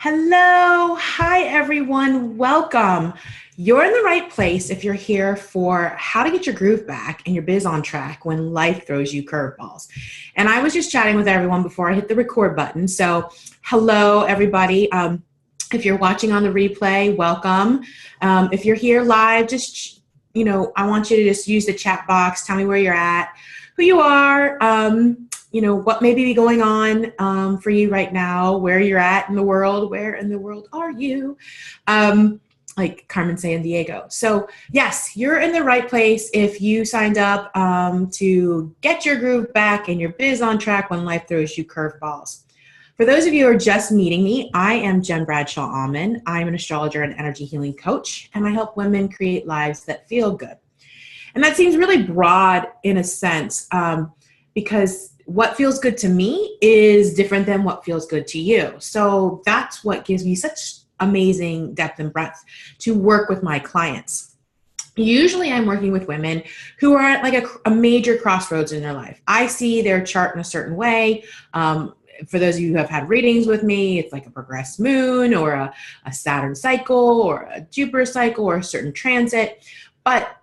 Hello. Hi, everyone. Welcome. You're in the right place if you're here for how to get your groove back and your biz on track when life throws you curveballs. And I was just chatting with everyone before I hit the record button. So hello, everybody. If you're watching on the replay, welcome. If you're here live, just, I want you to just use the chat box. Tell me where you're at, who you are, what may be going on for you right now, where you're at in the world, where in the world are you? Like Carmen Sandiego. So yes, you're in the right place if you signed up to get your groove back and your biz on track when life throws you curveballs. For those of you who are just meeting me, I am Jen Bradshaw Allman. I'm an astrologer and energy healing coach, and I help women create lives that feel good. And that seems really broad in a sense, because what feels good to me is different than what feels good to you. So that's what gives me such amazing depth and breadth to work with my clients. Usually I'm working with women who are at like a major crossroads in their life. I see their chart in a certain way. For those of you who have had readings with me, it's like a progressed moon or a Saturn cycle or a Jupiter cycle or a certain transit. But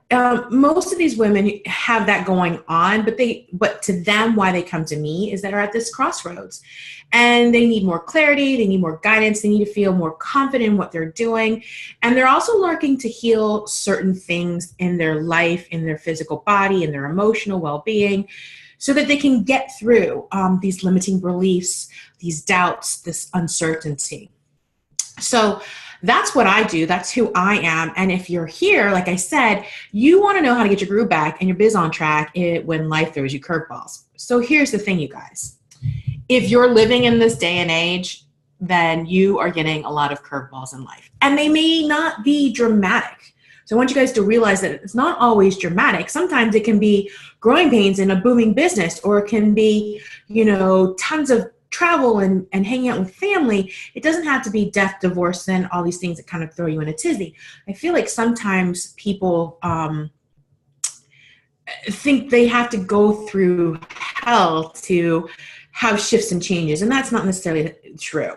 most of these women have that going on, but to them, why they come to me is that they're at this crossroads and they need more clarity, they need more guidance, they need to feel more confident in what they're doing. And they're also looking to heal certain things in their life, in their physical body, in their emotional well-being, so that they can get through these limiting beliefs, these doubts, this uncertainty. So that's what I do. That's who I am. And if you're here, like I said, you want to know how to get your groove back and your biz on track when life throws you curveballs. So here's the thing, you guys. If you're living in this day and age, then you are getting a lot of curveballs in life. And they may not be dramatic. So I want you guys to realize that it's not always dramatic. Sometimes it can be growing pains in a booming business, or it can be, tons of travel and hanging out with family. It doesn't have to be death, divorce, and all these things that kind of throw you in a tizzy. I feel like sometimes people think they have to go through hell to have shifts and changes, and that's not necessarily true.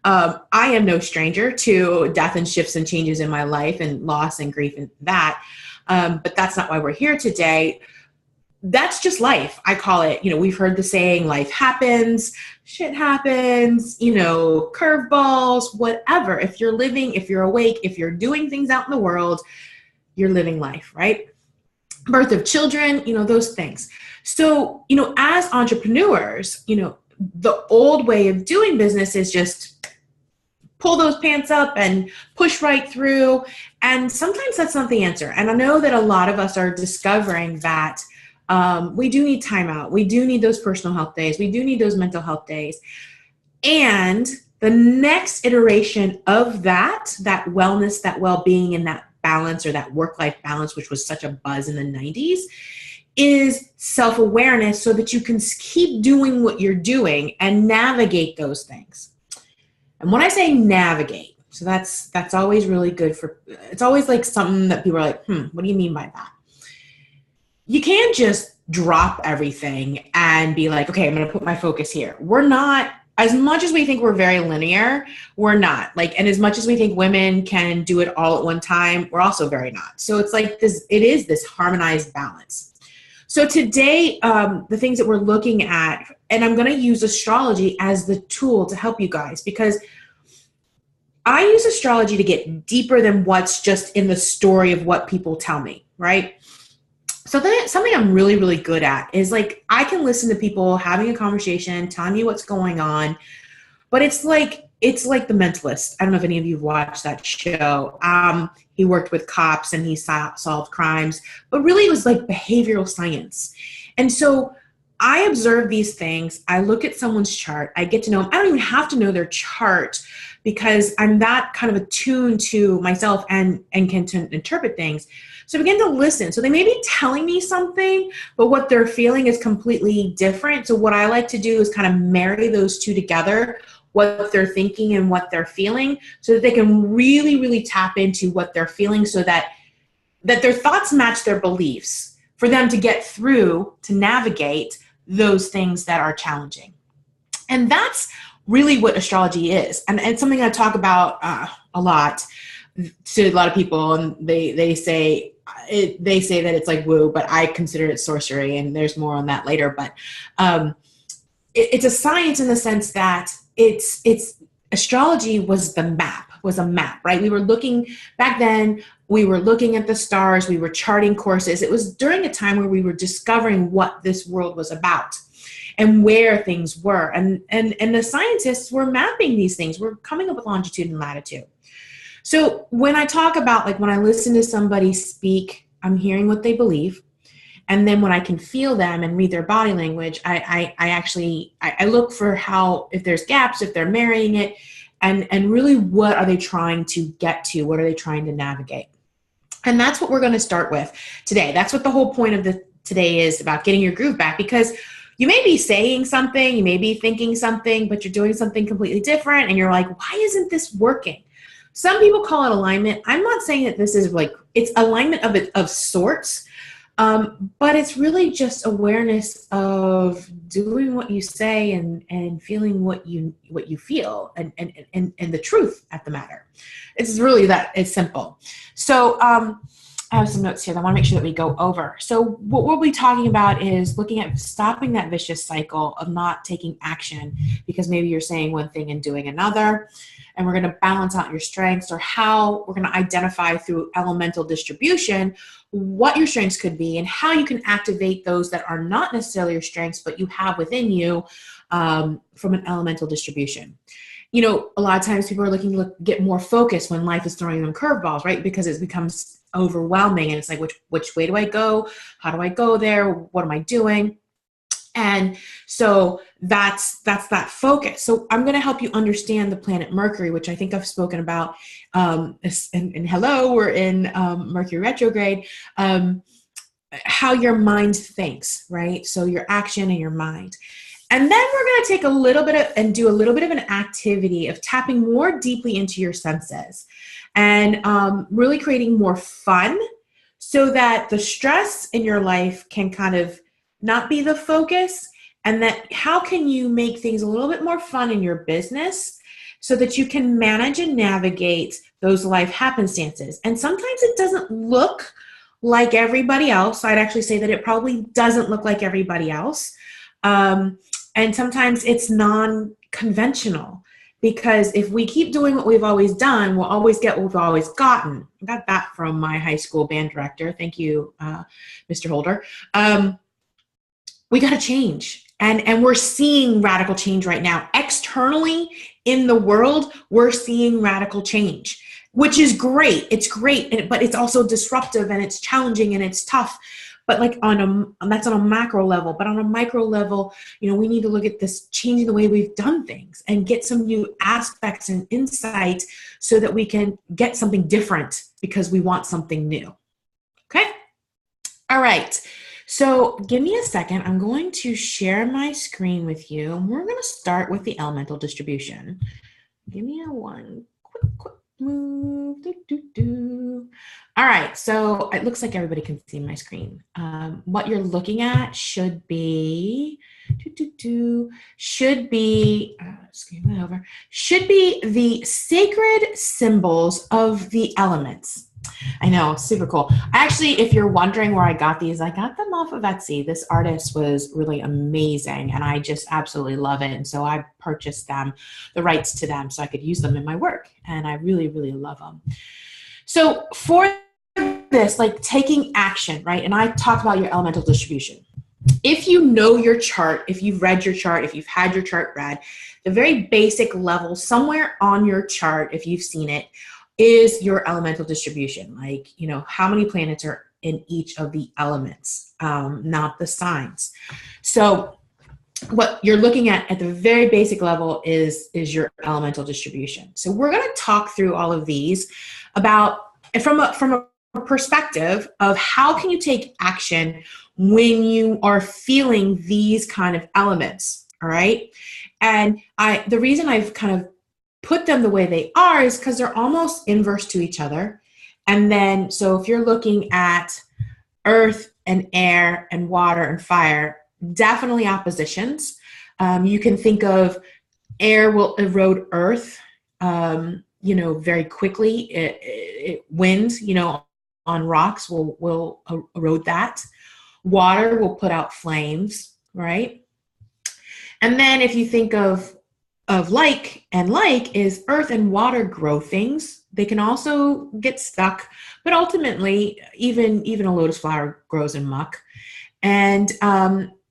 I am no stranger to death and shifts and changes in my life and loss and grief and that, but that's not why we're here today. That's just life. I call it, we've heard the saying, life happens, shit happens, curveballs, whatever. If you're living, if you're awake, if you're doing things out in the world, you're living life, right? Birth of children, those things. So, as entrepreneurs, the old way of doing business is just pull those pants up and push right through. And sometimes that's not the answer. And I know that a lot of us are discovering that we do need time out. We do need those personal health days. We do need those mental health days. And the next iteration of that wellness, that well-being, and that balance, or that work-life balance, which was such a buzz in the 90s, is self-awareness, so that you can keep doing what you're doing and navigate those things. And when I say navigate, so that's always really good it's always like something that people are like, what do you mean by that? You can't just drop everything and be like, okay, I'm going to put my focus here. We're not, as much as we think we're very linear, we're not. And as much as we think women can do it all at one time, we're also very not. So it's like this, it is this harmonized balance. So today, the things that we're looking at, and I'm going to use astrology as the tool to help you guys, because I use astrology to get deeper than what's just in the story of what people tell me, right? So then something I'm really, really good at is I can listen to people having a conversation, telling me what's going on, but it's like The Mentalist. I don't know if any of you have watched that show. He worked with cops and he solved crimes, but really it was like behavioral science. And so I observe these things. I look at someone's chart. I get to know them. I don't even have to know their chart because I'm that kind of attuned to myself and can interpret things. So I begin to listen. So they may be telling me something, but what they're feeling is completely different. So what I like to do is kind of marry those two together, what they're thinking and what they're feeling, so that they can really, really tap into what they're feeling, so that their thoughts match their beliefs for them to get through, to navigate those things that are challenging. And that's really what astrology is. And it's something I talk about a lot to a lot of people, and they say that it's like woo, but I consider it sorcery, and there's more on that later. But it's a science in the sense that it's astrology was a map, right? We were looking back then, we were looking at the stars, we were charting courses. It was during a time where we were discovering what this world was about and where things were. And the scientists were mapping these things. We're coming up with longitude and latitude. So when I talk about, like, when I listen to somebody speak, I'm hearing what they believe. And then when I can feel them and read their body language, I look for how, if there's gaps, if they're marrying it, and really what are they trying to get to? What are they trying to navigate? And that's what we're going to start with today. That's what the whole point of today is, about getting your groove back, because you may be saying something, you may be thinking something, but you're doing something completely different. And you're like, why isn't this working? Some people call it alignment. I'm not saying that this is like, it's alignment of sorts, but it's really just awareness of doing what you say and feeling what you feel and the truth at the matter. It's really that, it's simple. So I have some notes here that I want to make sure that we go over. So what we'll be talking about is looking at stopping that vicious cycle of not taking action because maybe you're saying one thing and doing another. And we're going to balance out your strengths, or how we're going to identify through elemental distribution what your strengths could be and how you can activate those that are not necessarily your strengths, but you have within you from an elemental distribution. You know, a lot of times people are looking to get more focused when life is throwing them curveballs, right? Because it becomes overwhelming and it's like, which way do I go? How do I go there? What am I doing? And so that's that focus. So I'm going to help you understand the planet Mercury, which I think I've spoken about. And hello, we're in Mercury retrograde. How your mind thinks, right? So your action and your mind. And then we're going to take do a little bit of an activity of tapping more deeply into your senses and really creating more fun so that the stress in your life can kind of not be the focus, and that how can you make things a little bit more fun in your business so that you can manage and navigate those life happenstances. And sometimes it doesn't look like everybody else. I'd actually say that it probably doesn't look like everybody else. And sometimes it's non-conventional, because if we keep doing what we've always done, we'll always get what we've always gotten. I got that from my high school band director. Thank you, Mr. Holder. We got to change. And we're seeing radical change right now. Externally in the world, we're seeing radical change, which is great. It's great, but it's also disruptive and it's challenging and it's tough. But like that's on a macro level. But on a micro level, you know, we need to look at this changing the way we've done things and get some new aspects and insight so that we can get something different because we want something new. Okay? All right. So give me a second. I'm going to share my screen with you. And we're going to start with the elemental distribution. Give me one quick move. All right. So it looks like everybody can see my screen. What you're looking at should be, should be the sacred symbols of the elements. I know, super cool. Actually, if you're wondering where I got these, I got them off of Etsy. This artist was really amazing, and I just absolutely love it. And so I purchased them, the rights to them, so I could use them in my work. And I really, really love them. So for this, like taking action, right? And I talked about your elemental distribution. If you know your chart, if you've read your chart, if you've had your chart read, the very basic level somewhere on your chart, if you've seen it, is your elemental distribution. Like, you know, how many planets are in each of the elements, not the signs. So what you're looking at the very basic level is your elemental distribution. So we're going to talk through all of these from a perspective of how can you take action when you are feeling these kind of elements. All right. And the reason I've kind of put them the way they are is because they're almost inverse to each other. And then, so if you're looking at earth and air and water and fire, definitely oppositions. You can think of Air will erode earth, very quickly. Wind, on rocks will erode that. Water will put out flames, right? And then if you think of like is earth and water grow things. They can also get stuck, but ultimately, even a lotus flower grows in muck. And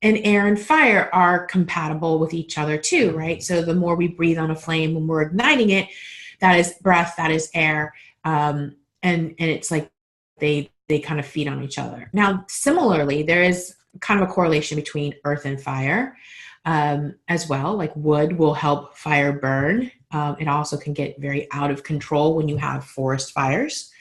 air and fire are compatible with each other too, right? So the more we breathe on a flame when we're igniting it, that is breath, that is air, and it's like they kind of feed on each other. Now, similarly, there is kind of a correlation between earth and fire as well. Like wood will help fire burn. It also can get very out of control when you have forest fires.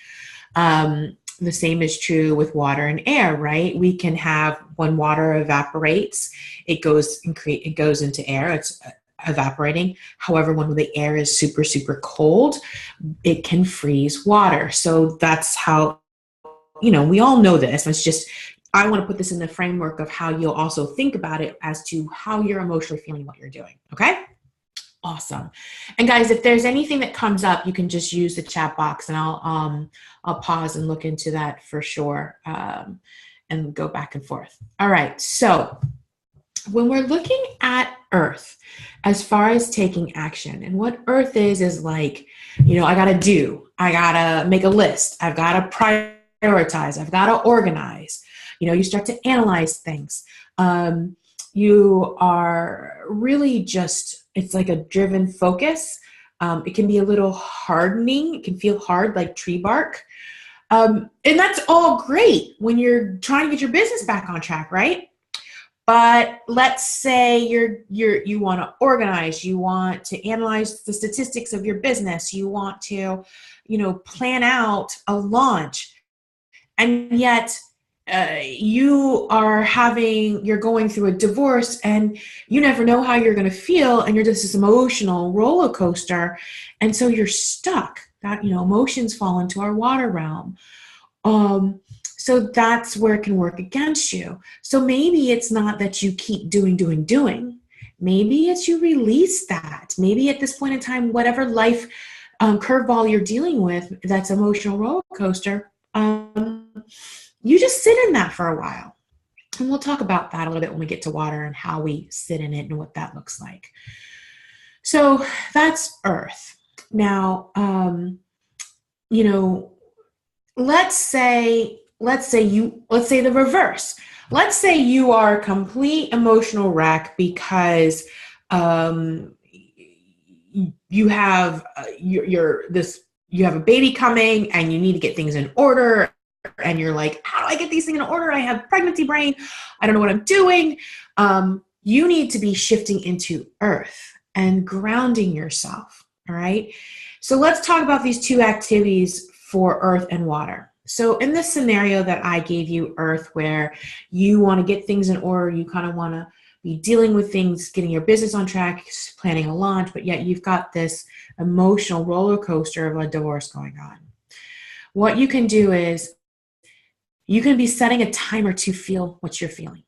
The same is true with water and air, right? We can have, when water evaporates, it goes into air. It's evaporating. However, when the air is super, super cold, it can freeze water. So that's how, we all know this. It's just, I want to put this in the framework of how you'll also think about it as to how you're emotionally feeling what you're doing. Okay? Awesome. And guys, if there's anything that comes up, you can just use the chat box, and I'll pause and look into that for sure, and go back and forth. All right. So when we're looking at Earth, as far as taking action, and what Earth is like, I gotta make a list. I've got to prioritize. I've got to organize. You start to analyze things. You are really just, it's like a driven focus. It can be a little hardening. It can feel hard, like tree bark. And that's all great when you're trying to get your business back on track, right? But let's say you want to organize, you want to analyze the statistics of your business, you want to, plan out a launch, and yet you're going through a divorce, and you never know how you're going to feel, and you're just this emotional roller coaster, and so you're stuck. That, emotions fall into our water realm. So that's where it can work against you. So maybe it's not that you keep doing. Maybe it's you release that. Maybe at this point in time, whatever life curveball you're dealing with, that's emotional roller coaster, you just sit in that for a while. And we'll talk about that a little bit when we get to water and how we sit in it and what that looks like. So that's Earth. Now, let's say the reverse. Let's say you are a complete emotional wreck because you have you have a baby coming and you need to get things in order, and you're like, how do I get these things in order? I have pregnancy brain. I don't know what I'm doing. You need to be shifting into Earth and grounding yourself. All right. So let's talk about these two activities for Earth and water. So in this scenario that I gave you, Earth, where you want to get things in order, you kind of want to be dealing with things, getting your business on track, planning a launch, but yet you've got this emotional roller coaster of a divorce going on. What you can do is you can be setting a timer to feel what you're feeling.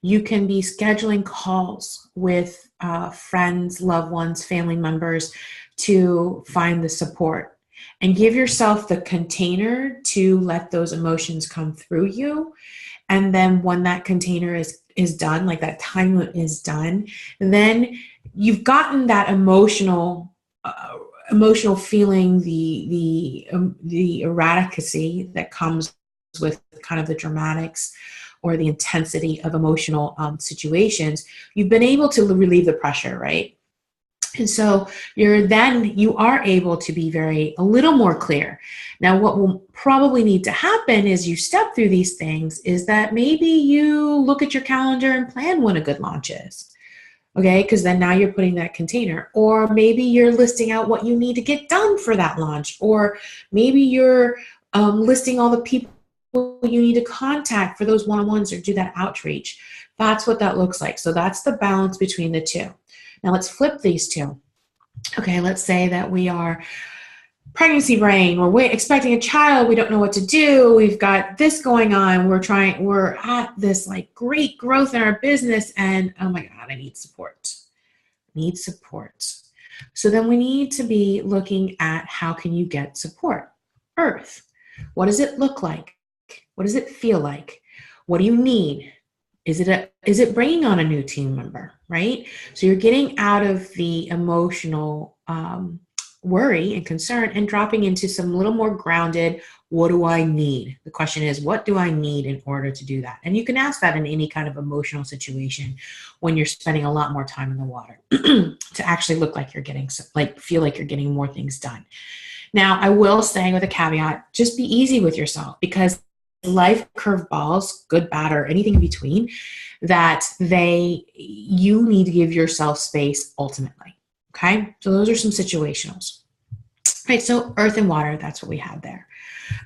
You can be scheduling calls with friends, loved ones, family members to find the support, and give yourself the container to let those emotions come through you. And then when that container is done, like that time limit is done, then you've gotten that emotional feeling, the erraticacy that comes with kind of the dramatics or the intensity of emotional situations. You've been able to relieve the pressure, right? And so you are able to be a little more clear. Now, what will probably need to happen as you step through these things is that maybe you look at your calendar and plan when a good launch is. Okay, because then now you're putting that container, or maybe you're listing out what you need to get done for that launch, or maybe you're listing all the people you need to contact for those one-on-ones or do that outreach. That's what that looks like. So that's the balance between the two. Now let's flip these two. Okay, let's say that we are pregnancy brain, we're expecting a child, we don't know what to do, we've got this going on, we're at this like great growth in our business, and oh my God, I need support. need support. So then we need to be looking at how can you get support? Earth. What does it look like? What does it feel like? What do you need? Is it bringing on a new team member, right? So you're getting out of the emotional worry and concern and dropping into some little more grounded, what do I need? The question is, what do I need in order to do that? And you can ask that in any kind of emotional situation when you're spending a lot more time in the water to actually look like you're getting, feel like you're getting more things done. Now, I will say with a caveat, just be easy with yourself, because life curveballs, good, bad, or anything in between, that you need to give yourself space ultimately. Okay, so those are some situationals. All right, so earth and water, that's what we have there.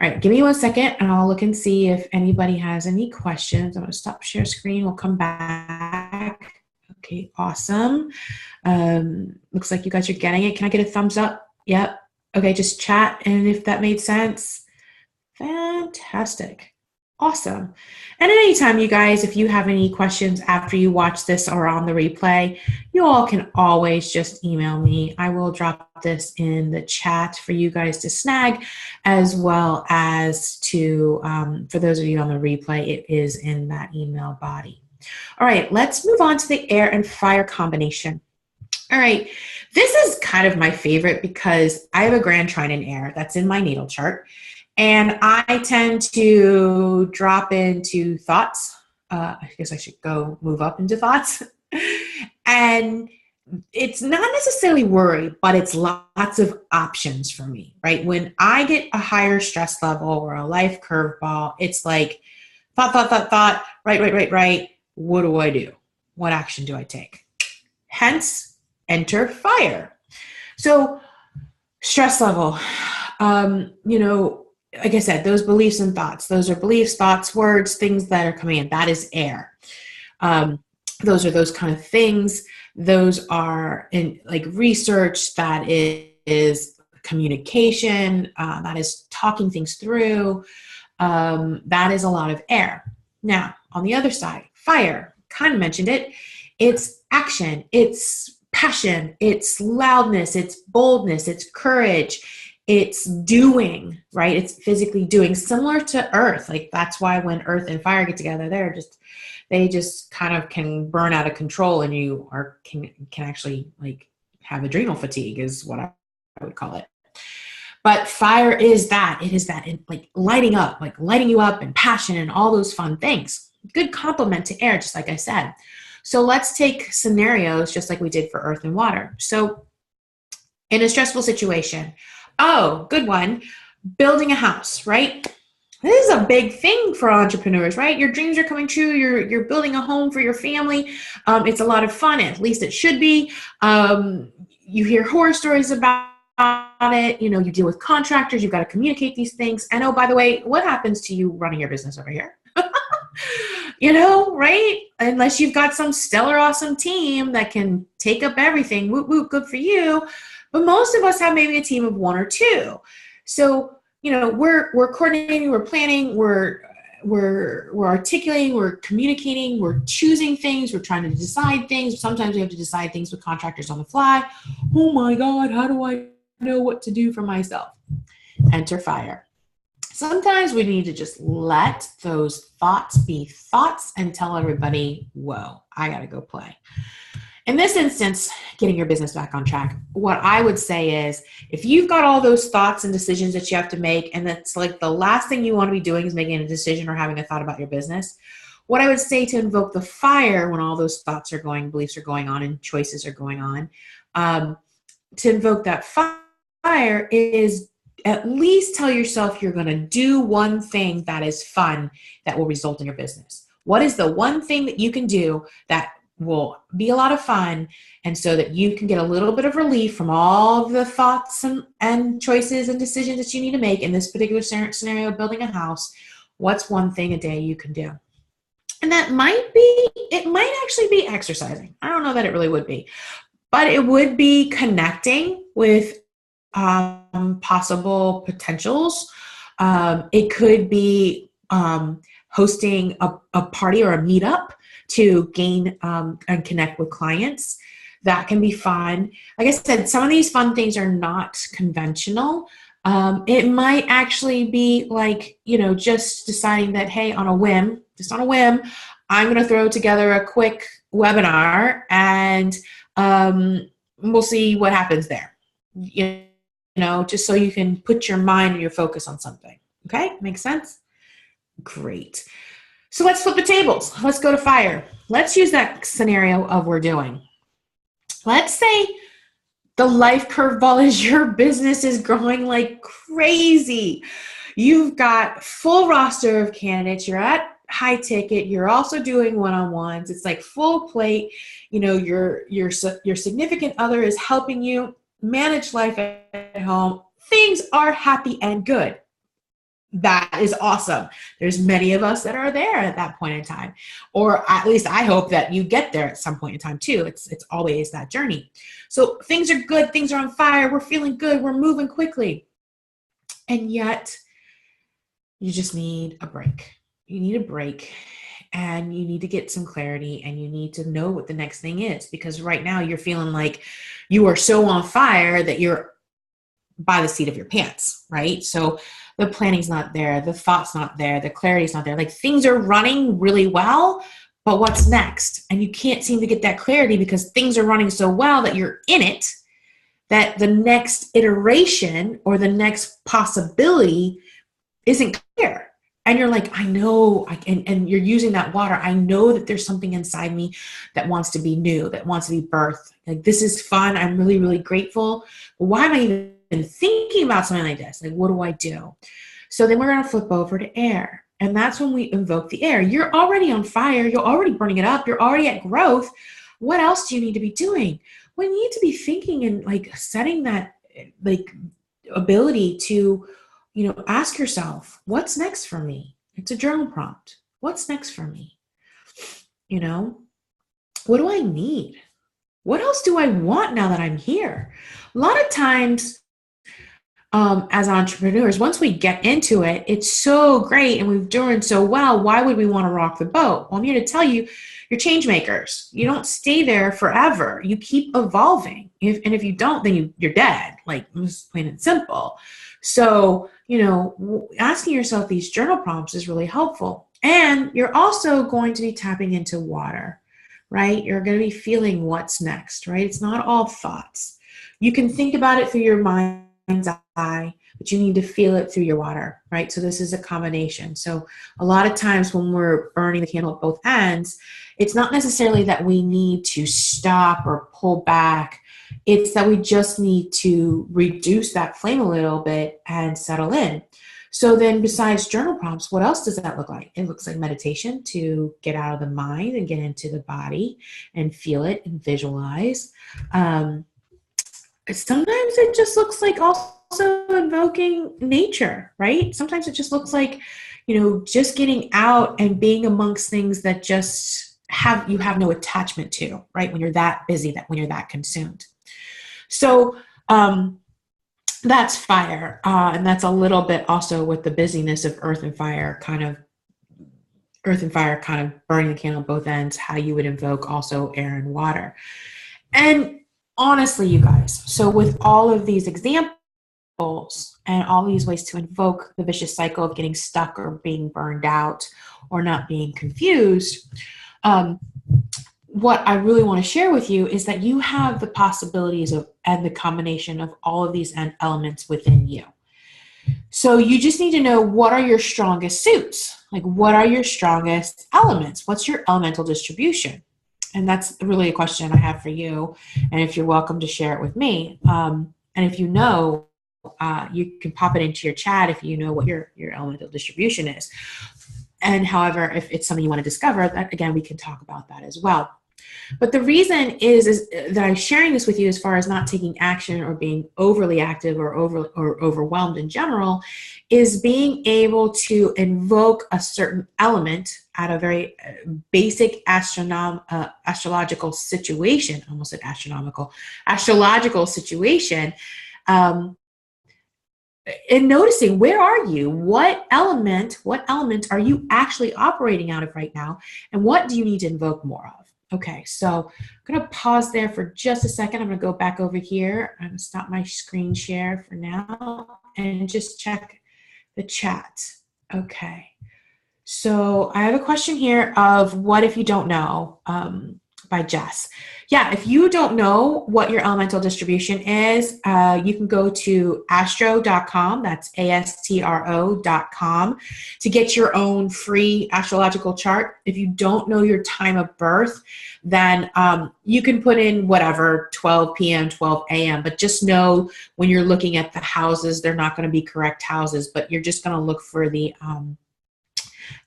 All right, give me 1 second and I'll look and see if anybody has any questions. I'm going to stop share screen. We'll come back. Okay, awesome. Looks like you guys are getting it. Can I get a thumbs up? Yep. Okay, just chat and if that made sense. Fantastic. Awesome. And at any time, you guys, if you have any questions after you watch this or on the replay, you all can always just email me. I will drop this in the chat for you guys to snag, as well as to, for those of you on the replay, it is in that email body. All right, let's move on to the air and fire combination. All right, this is kind of my favorite because I have a grand trine in air that's in my natal chart. And I tend to drop into thoughts. I guess I should move up into thoughts. And it's not necessarily worry, but it's lots of options for me, right? When I get a higher stress level or a life curveball, it's like thought, right. What do I do? What action do I take? Hence, enter fire. So stress level, like I said, those beliefs and thoughts, those are beliefs, thoughts, words, things that are coming in. That is air. Those are those kind of things. Those are in like research. That is communication. That is talking things through. That is a lot of air. Now, on the other side, fire, kind of mentioned it. It's action. It's passion. It's loudness. It's boldness. It's courage. It's doing, right? It's physically doing, similar to earth. Like that's why when earth and fire get together, they just kind of can burn out of control, and you can actually like have adrenal fatigue is what I would call it. But fire is that. It is that, like lighting you up and passion and all those fun things. Good complement to air, just like I said. So let's take scenarios just like we did for earth and water. So in a stressful situation, oh, good one. Building a house, right? This is a big thing for entrepreneurs, right? Your dreams are coming true. You're building a home for your family. It's a lot of fun. At least it should be. You hear horror stories about it. You deal with contractors. You've got to communicate these things. And oh, by the way, what happens to you running your business over here? Right? Unless you've got some stellar, awesome team that can take up everything. Whoop, whoop, good for you. But most of us have maybe a team of one or two. So, we're coordinating, we're planning, we're articulating, we're communicating, we're choosing things, we're trying to decide things. Sometimes we have to decide things with contractors on the fly. Oh my God, how do I know what to do for myself? Enter fire. Sometimes we need to just let those thoughts be thoughts and tell everybody, whoa, I got to go play. In this instance, getting your business back on track, what I would say is if you've got all those thoughts and decisions that you have to make, and that's like the last thing you want to be doing is making a decision or having a thought about your business, what I would say to invoke the fire when all those thoughts are going, beliefs are going on, and choices are going on, to invoke that fire is at least tell yourself you're going to do one thing that is fun that will result in your business. What is the one thing that you can do that will be a lot of fun, and so that you can get a little bit of relief from all the thoughts and choices and decisions that you need to make in this particular scenario, building a house? What's one thing a day you can do? And it might actually be exercising. I don't know that it really would be, but it would be connecting with possible potentials. It could be hosting a party or a meetup to gain and connect with clients. That can be fun. Like I said, some of these fun things are not conventional. It might actually be like, just deciding that, hey, just on a whim, I'm going to throw together a quick webinar and we'll see what happens there. Just so you can put your mind and your focus on something. Okay, makes sense? Great. So let's flip the tables. Let's go to fire. Let's use that scenario of we're doing. Let's say the life curveball is your business is growing like crazy. You've got full roster of candidates. You're at high ticket. You're also doing one-on-ones. It's like full plate. Your significant other is helping you manage life at home. Things are happy and good. That is awesome. There's many of us that are there at that point in time, or at least I hope that you get there at some point in time too. It's always that journey. So things are good. Things are on fire. We're feeling good. We're moving quickly. And yet you just need a break. You need a break and you need to get some clarity and you need to know what the next thing is, because right now you're feeling like you are so on fire that you're by the seat of your pants, right? So the planning's not there, the thought's not there, the clarity's not there. Like things are running really well, but what's next? And you can't seem to get that clarity because things are running so well that you're in it, that the next iteration or the next possibility isn't clear. And you're like, I know, and you're using that water. I know that there's something inside me that wants to be new, that wants to be birthed. Like, this is fun. I'm really, really grateful. But why am I even thinking about something like this? Like, what do I do? So then we're going to flip over to air. And that's when we invoke the air. You're already on fire. You're already burning it up. You're already at growth. What else do you need to be doing? Well, you need to be thinking and like setting that like ability to, ask yourself, what's next for me? It's a journal prompt. What's next for me? What do I need? What else do I want now that I'm here? A lot of times, as entrepreneurs, once we get into it, it's so great and we're doing so well. Why would we want to rock the boat? Well, I'm here to tell you, you're change makers. You don't stay there forever. You keep evolving. If you don't, then you're dead. Like, just plain and simple. So, asking yourself these journal prompts is really helpful. And you're also going to be tapping into water, right? You're going to be feeling what's next, right? It's not all thoughts. You can think about it through your mind's eye, but you need to feel it through your water, right? So this is a combination. So a lot of times when we're burning the candle at both ends, it's not necessarily that we need to stop or pull back. It's that we just need to reduce that flame a little bit and settle in. So then besides journal prompts, what else does that look like? It looks like meditation to get out of the mind and get into the body and feel it and visualize. Sometimes it just looks like also invoking nature, right? Sometimes it just looks like, just getting out and being amongst things that just you have no attachment to, right? When you're that busy, when you're that consumed. So that's fire. And that's a little bit also with the busyness of earth and fire kind of burning the candle at both ends, how you would invoke also air and water. And honestly, you guys, so with all of these examples and all these ways to invoke the vicious cycle of getting stuck or being burned out or not being confused, what I really want to share with you is that you have the possibilities and the combination of all of these elements within you. So you just need to know, what are your strongest suits? Like, what are your strongest elements? What's your elemental distribution? And that's really a question I have for you. And if you're welcome to share it with me. And if you know, you can pop it into your chat if you know what your elemental distribution is. And however, if it's something you want to discover, that again, we can talk about that as well. But the reason is that I'm sharing this with you as far as not taking action or being overly active or overwhelmed in general, is being able to invoke a certain element at a very basic astrological situation, almost said astrological situation, and noticing, where are you? What element are you actually operating out of right now? And what do you need to invoke more of? Okay, so I'm going to pause there for just a second. I'm going to go back over here. I'm going to stop my screen share for now and just check the chat. Okay. So I have a question here of what if you don't know, by Jess. Yeah, if you don't know what your elemental distribution is, you can go to astro.com, that's astro.com, to get your own free astrological chart. If you don't know your time of birth, then you can put in whatever, 12 p.m., 12 a.m., but just know when you're looking at the houses, they're not going to be correct houses, but you're just going to look for the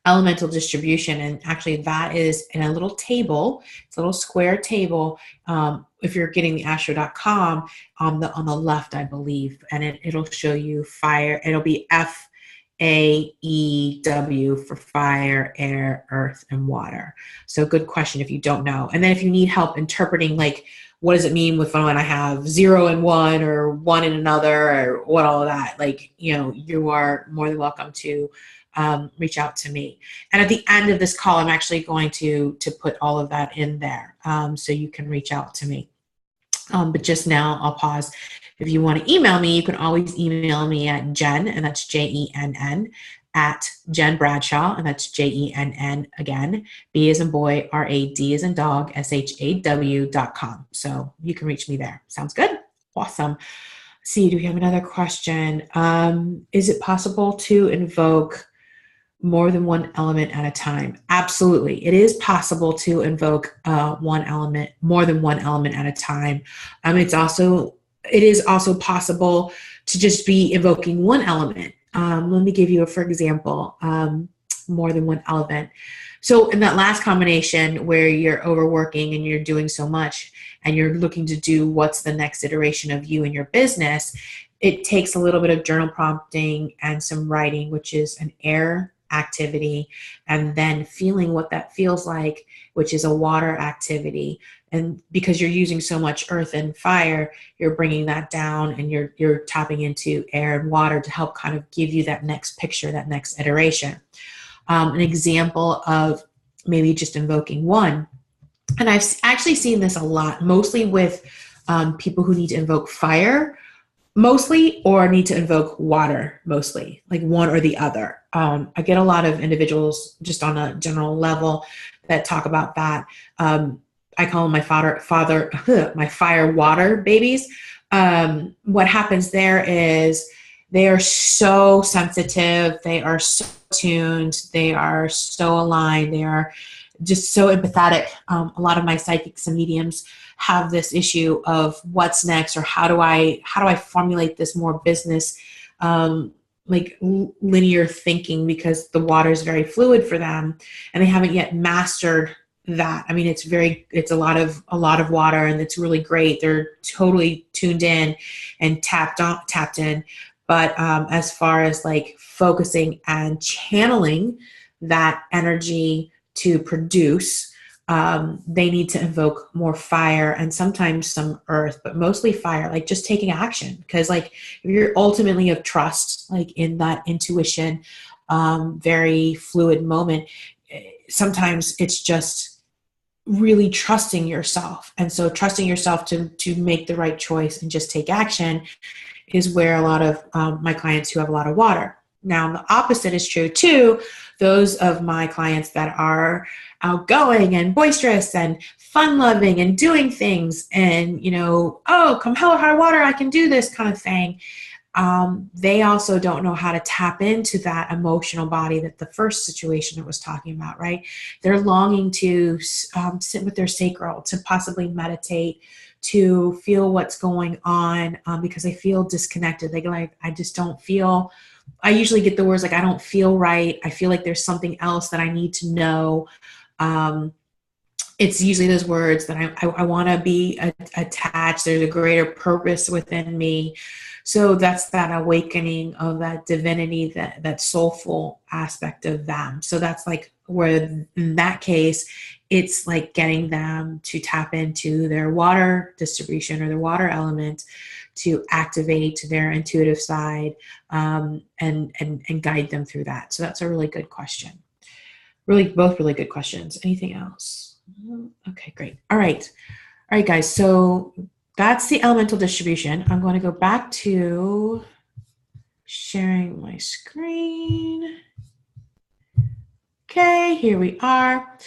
elemental distribution, and actually that is in a little table. It's a little square table. If you're getting the astro.com, on the left, I believe, and it'll show you fire. It'll be FAEW for fire, air, earth, and water. So good question if you don't know. And then if you need help interpreting, like, what does it mean when I have 0 and 1 or 1 and another, or what all of that, like, you are more than welcome to reach out to me. And at the end of this call, I'm actually going to put all of that in there, so you can reach out to me. But just now, I'll pause. If you want to email me, you can always email me at Jen, and that's JENN, at Jen Bradshaw, and that's JENN again, B as in boy, RAD as in dog, SHAW.com. So you can reach me there. Sounds good? Awesome. See, do we have another question? Is it possible to invoke more than one element at a time? Absolutely. It is possible to invoke more than one element at a time. It is also possible to just be invoking one element. Let me give you for example, more than one element. So in that last combination where you're overworking and you're doing so much and you're looking to do what's the next iteration of you and your business, it takes a little bit of journal prompting and some writing, which is an air activity, and then feeling what that feels like, which is a water activity. And because you're using so much earth and fire, you're bringing that down, and you're tapping into air and water to help kind of give you that next picture, that next iteration. An example of maybe just invoking one, and I've actually seen this a lot, mostly with people who need to invoke fire mostly, or need to invoke water mostly, like one or the other. I get a lot of individuals just on a general level that talk about that. I call them my my fire water babies. What happens there is they are so sensitive, they are so tuned, they are so aligned, they are just so empathetic. A lot of my psychics and mediums have this issue of what's next, or how do I formulate this more business, like linear thinking, because the water is very fluid for them and they haven't yet mastered that. I mean, it's a lot of water, and it's really great. They're totally tuned in and tapped in. But as far as like focusing and channeling that energy to produce, they need to invoke more fire and sometimes some earth, but mostly fire, like just taking action. Because like if you're ultimately of trust, like in that intuition, very fluid moment, sometimes it's just really trusting yourself. And so trusting yourself to make the right choice and just take action is where a lot of my clients who have a lot of water. Now, the opposite is true too. Those of my clients that are outgoing and boisterous and fun-loving and doing things and, oh, come hell or high water, I can do this kind of thing. They also don't know how to tap into that emotional body that the first situation I was talking about, right? They're longing to sit with their sacral, to possibly meditate, to feel what's going on, because they feel disconnected. They go like, I usually get the words like, I don't feel right. I feel like there's something else that I need to know. It's usually those words that I want to be attached. There's a greater purpose within me. So that's that awakening of that divinity, that soulful aspect of them. So that's like where in that case, it's like getting them to tap into their water distribution or their water element to activate their intuitive side, and guide them through that. So that's a really good question. Both really good questions. Anything else? Okay, great. All right. All right, guys. So that's the elemental distribution. I'm going to go back to sharing my screen. Okay, here we are.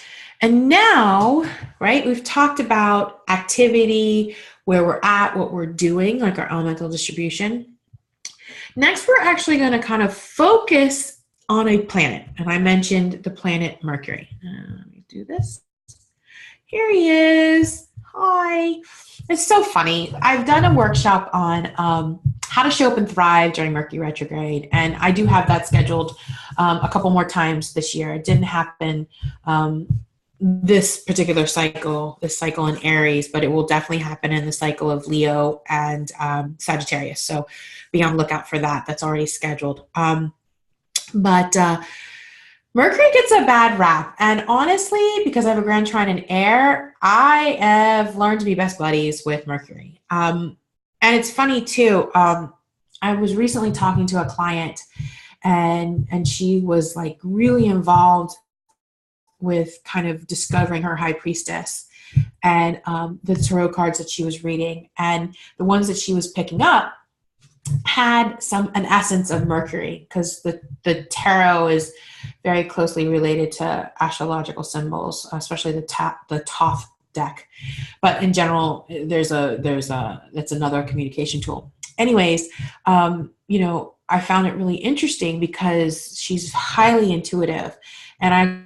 And now, right, we've talked about activity, where we're at, what we're doing, like our elemental distribution. Next, we're actually going to kind of focus on a planet. And I mentioned the planet Mercury. Let me do this. Here he is. Hi. It's so funny. I've done a workshop on how to show up and thrive during Mercury retrograde, and I do have that scheduled a couple more times this year. It didn't happen this particular cycle, this cycle in Aries, but it will definitely happen in the cycle of Leo and Sagittarius. So be on the lookout for that. That's already scheduled. But Mercury gets a bad rap. And honestly, because I have a grand trine in air, I have learned to be best buddies with Mercury. And it's funny too. I was recently talking to a client and she was like really involved with kind of discovering her high priestess and the tarot cards that she was reading. And the ones that she was picking up had an essence of Mercury, because the tarot is very closely related to astrological symbols, especially the Thoth deck. But in general, that's another communication tool. Anyways, I found it really interesting because she's highly intuitive, and I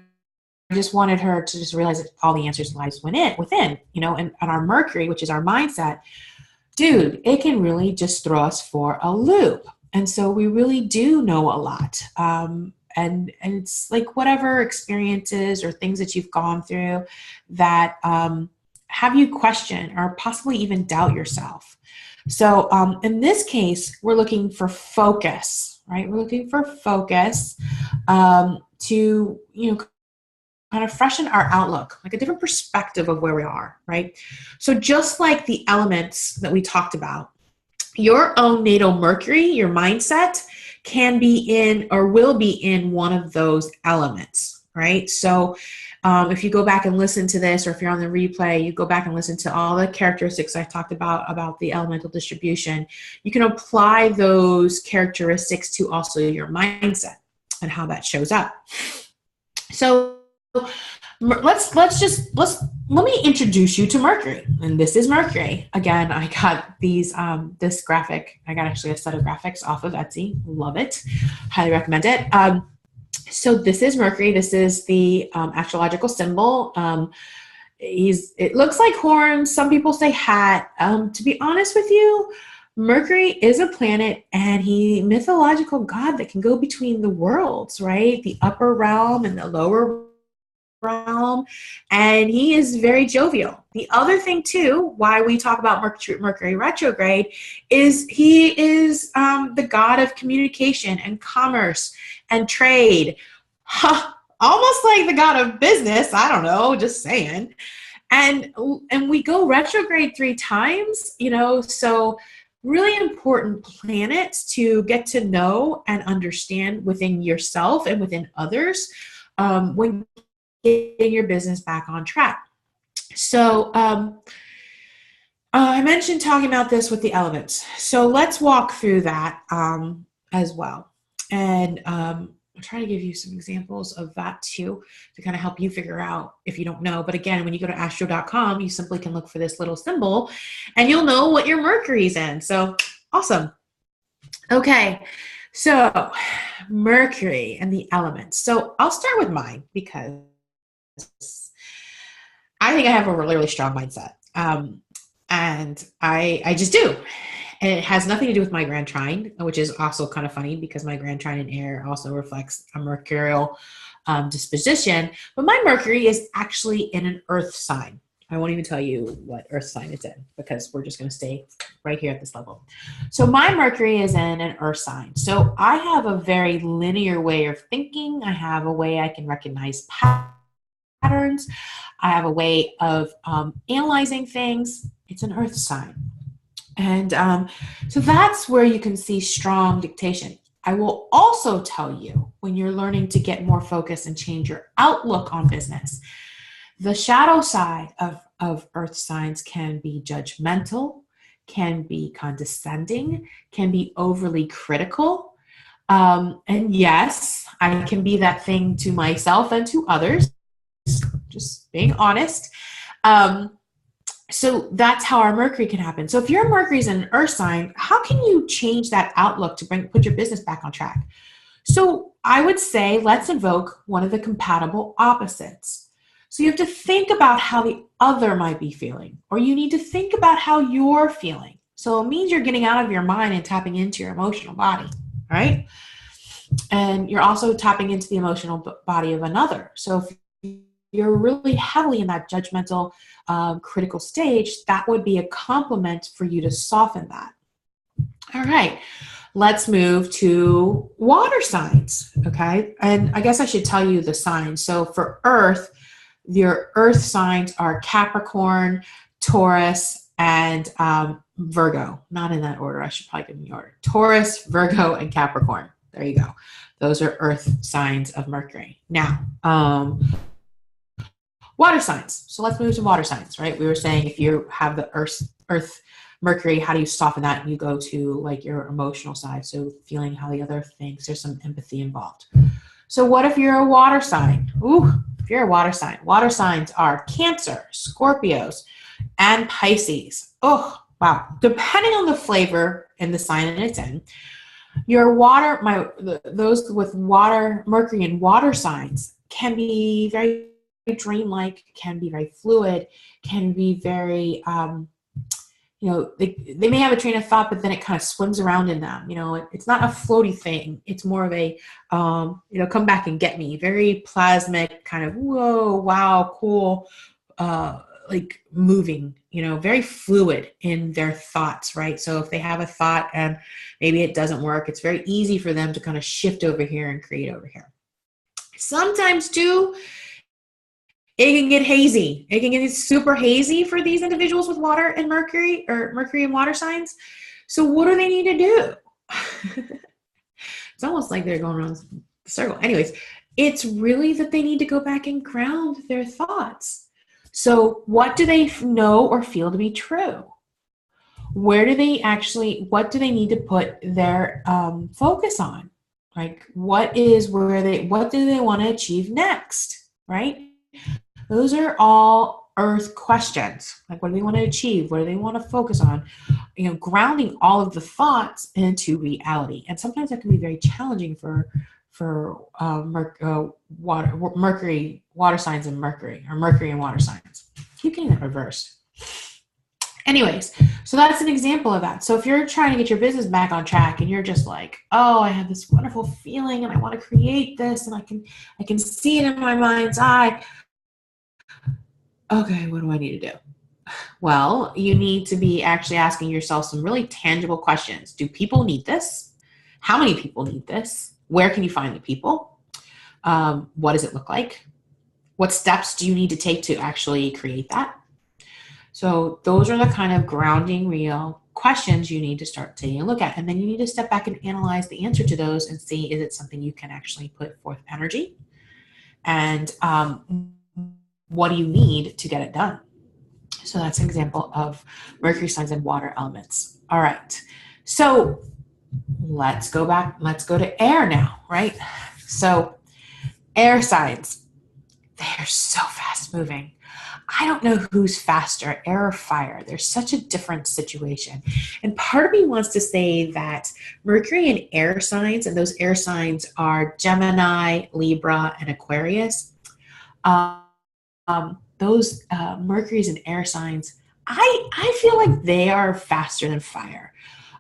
just wanted her to just realize that all the answers lies within, and our Mercury, which is our mindset. Dude, it can really just throw us for a loop. And so we really do know a lot. And it's like whatever experiences or things that you've gone through that have you question or possibly even doubt yourself. So in this case, we're looking for focus, right? We're looking for focus to, kind of freshen our outlook, like a different perspective of where we are, right? So just like the elements that we talked about, your own natal Mercury, your mindset, can be in or will be in one of those elements, right? So if you go back and listen to this, or if you're on the replay, you go back and listen to all the characteristics I talked about the elemental distribution, you can apply those characteristics to also your mindset and how that shows up. So let me introduce you to Mercury. And this is Mercury. Again, I got this graphic. I got actually a set of graphics off of Etsy. Love it. Highly recommend it. So this is Mercury. This is the astrological symbol. It looks like horns. Some people say hat. To be honest with you, Mercury is a planet and mythological god that can go between the worlds, right? The upper realm and the lower realm, and he is very jovial. The other thing too, why we talk about Mercury retrograde, is he is the god of communication and commerce and trade. Almost like the god of business. I don't know, just saying. And we go retrograde 3 times, so really important planets to get to know and understand within yourself and within others when getting your business back on track. So I mentioned talking about this with the elements. So let's walk through that as well. And I'll try to give you some examples of that too, to kind of help you figure out if you don't know. But again, when you go to astro.com, you simply can look for this little symbol and you'll know what your Mercury's in. So awesome. Okay. So Mercury and the elements. So I'll start with mine because I think I have a really, really strong mindset. And I just do. And it has nothing to do with my grand trine, which is also kind of funny because my grand trine in air also reflects a mercurial disposition. But my Mercury is actually in an earth sign. I won't even tell you what earth sign it's in because we're just going to stay right here at this level. So my Mercury is in an earth sign. So I have a very linear way of thinking. I have a way I can recognize patterns. I have a way of analyzing things. It's an earth sign. And so that's where you can see strong dictation. I will also tell you when you're learning to get more focus and change your outlook on business, The shadow side of earth signs can be judgmental, can be condescending, can be overly critical. And yes, I can be that thing to myself and to others, just being honest. So that's how our Mercury can happen. So if your Mercury is an earth sign, how can you change that outlook to put your business back on track? So I would say, let's invoke one of the compatible opposites. So you have to think about how the other might be feeling, or you need to think about how you're feeling. So it means you're getting out of your mind and tapping into your emotional body, right? And you're also tapping into the emotional body of another. So if you're really heavily in that judgmental, critical stage, that would be a compliment for you to soften that. All right, let's move to water signs, okay? And I guess I should tell you the signs. So for Earth, your Earth signs are Capricorn, Taurus, and Virgo. Not in that order. I should probably give them the order. Taurus, Virgo, and Capricorn. There you go. Those are Earth signs of Mercury. Now, water signs. So let's move to water signs, right? We were saying if you have the Earth Mercury, how do you soften that? And you go to like your emotional side. So feeling how the other thinks, there's some empathy involved. So what if you're a water sign? If you're a water signs are Cancer, Scorpios, and Pisces. Oh, wow. Depending on the flavor and the sign that it's in, your those with water, Mercury and water signs can be very dreamlike, can be very fluid, can be very, they may have a train of thought, but then it kind of swims around in them. It's not a floaty thing. It's more of a, come back and get me. Very plasmic, kind of, whoa, wow, cool, like moving, very fluid in their thoughts, right? So if they have a thought and maybe it doesn't work, it's very easy for them to kind of shift over here and create over here. Sometimes too, it can get hazy. It can get super hazy for these individuals with water and Mercury, or Mercury and water signs. So what do they need to do? It's almost like they're going around the circle. Anyways, it's really that they need to go back and ground their thoughts. So what do they know or feel to be true? What do they need to put their focus on? Like what do they want to achieve next, right? Those are all Earth questions. Like, what do they want to achieve? What do they want to focus on? Grounding all of the thoughts into reality. And sometimes that can be very challenging for Mercury, water signs and Mercury, or Mercury and water signs. Keep getting that reversed. Anyways, so that's an example of that. So if you're trying to get your business back on track and you're just like, oh, I have this wonderful feeling and I want to create this and I can see it in my mind's eye. Okay, what do I need to do? Well, you need to be actually asking yourself some really tangible questions. Do people need this? How many people need this? Where can you find the people? What does it look like? What steps do you need to take to actually create that? So those are the kind of grounding, real questions you need to start taking a look at. And then you need to step back and analyze the answer to those and see, is it something you can actually put forth energy? And what do you need to get it done? So that's an example of Mercury signs and water elements. All right. So let's go back. Let's go to air now, right? So air signs, they're so fast moving. I don't know who's faster, air or fire. There's such a different situation. And part of me wants to say that Mercury and air signs, and those air signs are Gemini, Libra, and Aquarius. Those Mercury's and air signs, I feel like they are faster than fire.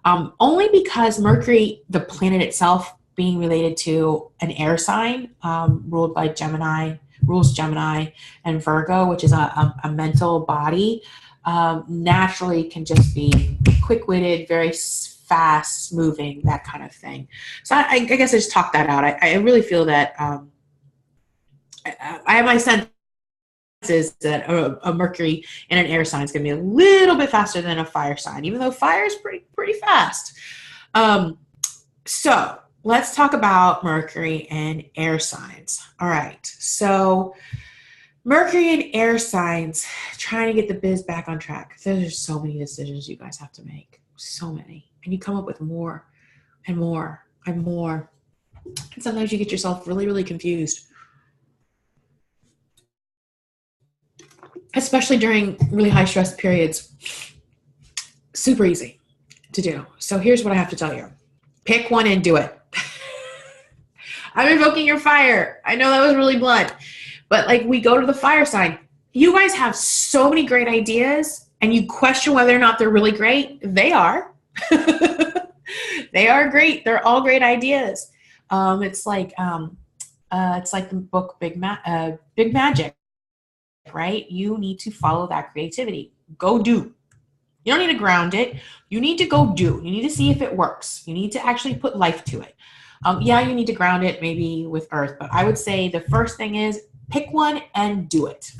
Only because Mercury, the planet itself, being related to an air sign, ruled by Gemini and Virgo, which is a mental body, naturally can just be quick-witted, very fast moving, that kind of thing. So I guess I just talked that out. I really feel that I have my sense is that a Mercury in an air sign is going to be a little bit faster than a fire sign, even though fire is pretty fast. So let's talk about Mercury and air signs. All right. So Mercury and air signs, trying to get the biz back on track. There's so many decisions you guys have to make. So many. And you come up with more and more and more. And sometimes you get yourself really, really confused. Especially during really high stress periods. Super easy to do. So here's what I have to tell you. Pick one and do it. I'm invoking your fire. I know that was really blunt, but like we go to the fire sign. You guys have so many great ideas and you question whether or not they're really great. They are. They are great. They're all great ideas. It's like the book Big Magic, right? You need to follow that creativity. Go do. You don't need to ground it. You need to go do. You need to see if it works. You need to actually put life to it. Yeah, you need to ground it maybe with earth, but I would say the first thing is pick one and do it.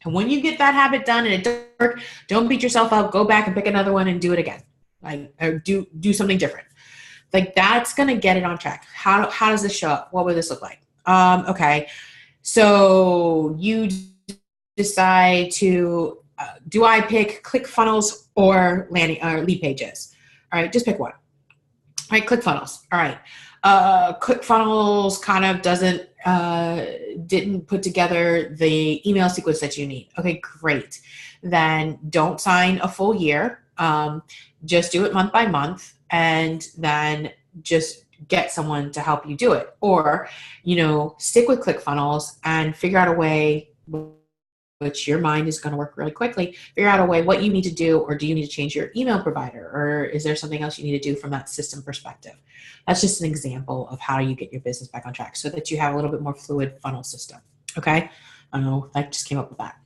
And when you get that habit done and it doesn't work, don't beat yourself up. Go back and pick another one and do it again. Like, or do something different. Like that's going to get it on track. How does this show up? What would this look like? Okay. So you decide to, do I pick ClickFunnels or lead pages? All right. Just pick one. All right. ClickFunnels. All right. ClickFunnels kind of didn't put together the email sequence that you need. Okay, great. Then don't sign a full year. Just do it month by month, and then just get someone to help you do it. Or, stick with ClickFunnels and figure out a way, which your mind is going to work really quickly, figure out a way what you need to do, or do you need to change your email provider, or is there something else you need to do from that system perspective? That's just an example of how you get your business back on track so that you have a little bit more fluid funnel system. Okay. I don't know. I just came up with that.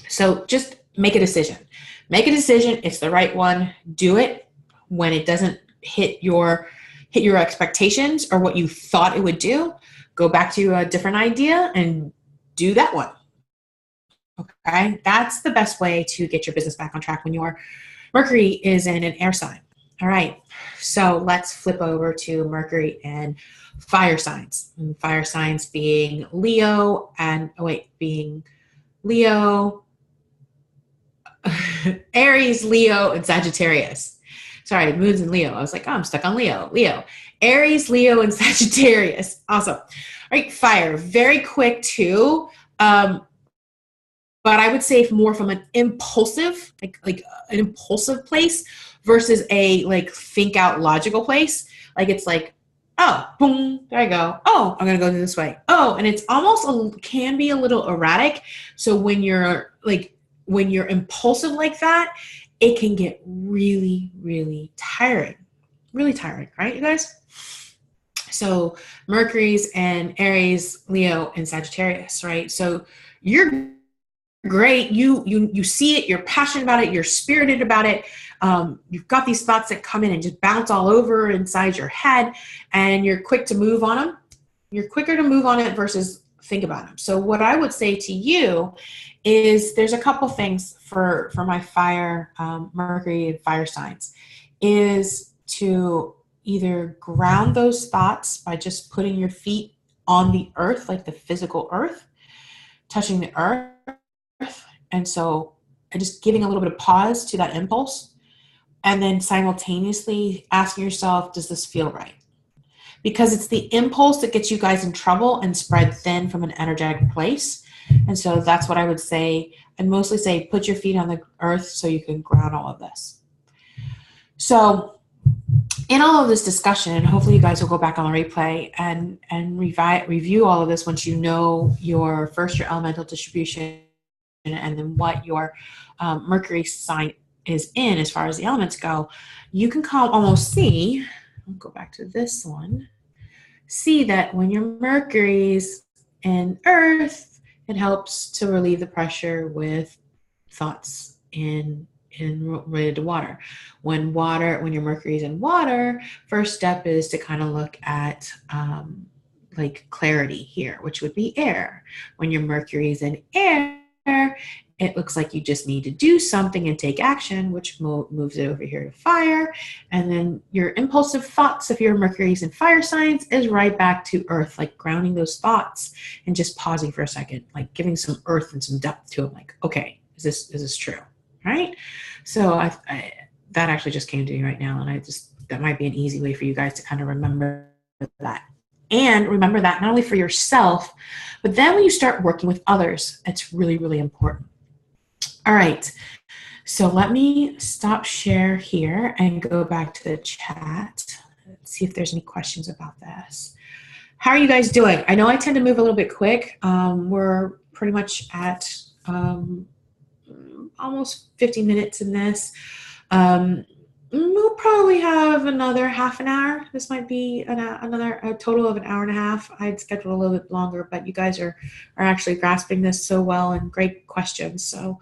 So just make a decision. Make a decision. It's the right one. Do it. When it doesn't hit your expectations or what you thought it would do, go back to a different idea and do that one. Okay. That's the best way to get your business back on track when your Mercury is in an air sign. All right. So let's flip over to Mercury and fire signs. And fire signs being Leo being Leo, Aries, Leo, and Sagittarius. Sorry, moon's in Leo. I was like, oh, I'm stuck on Leo. Aries, Leo, and Sagittarius. Awesome. All right. Fire. Very quick too. But I would say more from an impulsive, like an impulsive place versus a think out logical place. Like it's like, oh, boom, there I go. Oh, I'm gonna go this way. Oh, and it's almost can be a little erratic. So when you're impulsive like that, it can get really, really tiring. Really tiring, right, you guys? So Mercury's and Aries, Leo, and Sagittarius, right? So you're great. You see it, you're passionate about it, you're spirited about it. You've got these thoughts that come in and just bounce all over inside your head, and you're quick to move on them. You're quicker to move on it versus think about them. So what I would say to you is there's a couple things for my fire, Mercury and fire signs, is to either ground those thoughts by just putting your feet on the earth, like the physical earth, touching the earth. And so just giving a little bit of pause to that impulse, and then simultaneously asking yourself, does this feel right? Because it's the impulse that gets you guys in trouble and spread thin from an energetic place. And so that's what I would say. I'd mostly say put your feet on the earth so you can ground all of this. So in all of this discussion, and hopefully you guys will go back on the replay and review all of this once you know your elemental distribution and then what your Mercury sign is in as far as the elements go, you can almost see, I'll go back to this one, see that when your Mercury's in earth, it helps to relieve the pressure with thoughts in related to water. When your Mercury's in water, first step is to kind of look at clarity here, which would be air. When your Mercury's in air, It looks like you just need to do something and take action, which moves it over here to fire. And then your impulsive thoughts, if your Mercury's in fire signs, is right back to earth, like grounding those thoughts and just pausing for a second, like giving some earth and some depth to it. Like, okay, is this true? Right? So that actually just came to me right now. And that might be an easy way for you guys to kind of remember that. And remember that not only for yourself, but then when you start working with others, it's really, really important. All right, so let me stop share here and go back to the chat. Let's see if there's any questions about this. How are you guys doing? I know I tend to move a little bit quick. We're pretty much at almost 50 minutes in this. We'll probably have another half an hour. This might be a total of an hour and a half. I'd schedule a little bit longer, but you guys are actually grasping this so well and great questions. So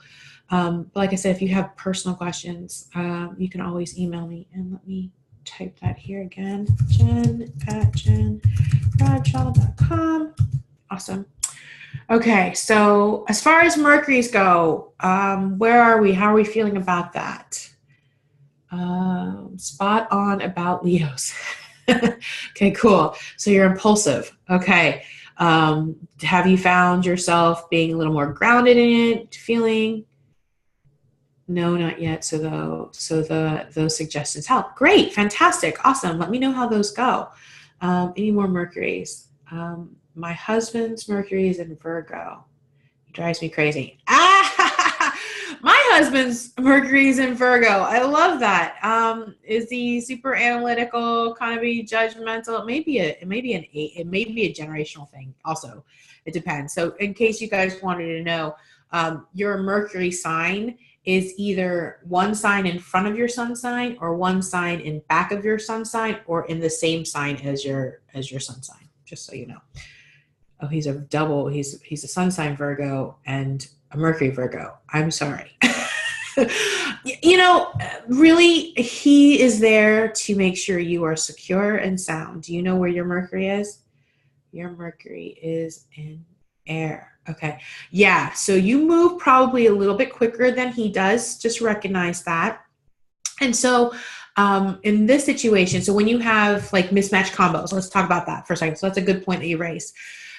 like I said, if you have personal questions, you can always email me, and let me type that here again, jen@jenbradshaw.com. Awesome. Okay, so as far as Mercury's go, where are we? How are we feeling about that? Spot on about Leos. Okay, cool. So you're impulsive. Okay. Have you found yourself being a little more grounded in it, feeling? No, not yet. So those suggestions help. Great. Fantastic. Awesome. Let me know how those go. Any more Mercuries? My husband's Mercury is in Virgo. He drives me crazy. My husband's Mercury is in Virgo. I love that. Is he super analytical, kind of be judgmental? It may be a generational thing also. It depends. So in case you guys wanted to know, your Mercury sign is either one sign in front of your sun sign or one sign in back of your sun sign or in the same sign as your sun sign, just so you know. Oh, he's a sun sign Virgo and a Mercury Virgo. I'm sorry. Really, he is there to make sure you are secure and sound. Do you know where your Mercury is? Your Mercury is in air. Okay. Yeah. So you move probably a little bit quicker than he does. Just recognize that. And so in this situation, so when you have like mismatched combos, let's talk about that for a second. So that's a good point that you raised.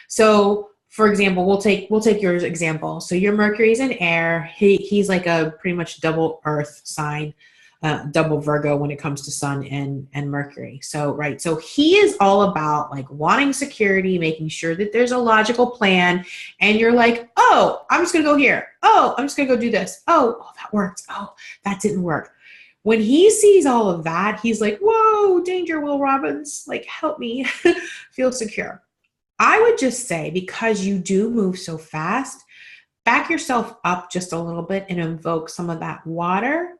So for example, we'll take your example. So your Mercury is in air. He's like a pretty much double earth sign, double Virgo when it comes to sun and Mercury. So, right. So he is all about like wanting security, making sure that there's a logical plan. And you're like, oh, I'm just going to go here. Oh, I'm just going to go do this. Oh, that worked. Oh, that didn't work. When he sees all of that, he's like, whoa, danger, Will Robbins, like help me feel secure. I would just say, because you do move so fast, back yourself up just a little bit and invoke some of that water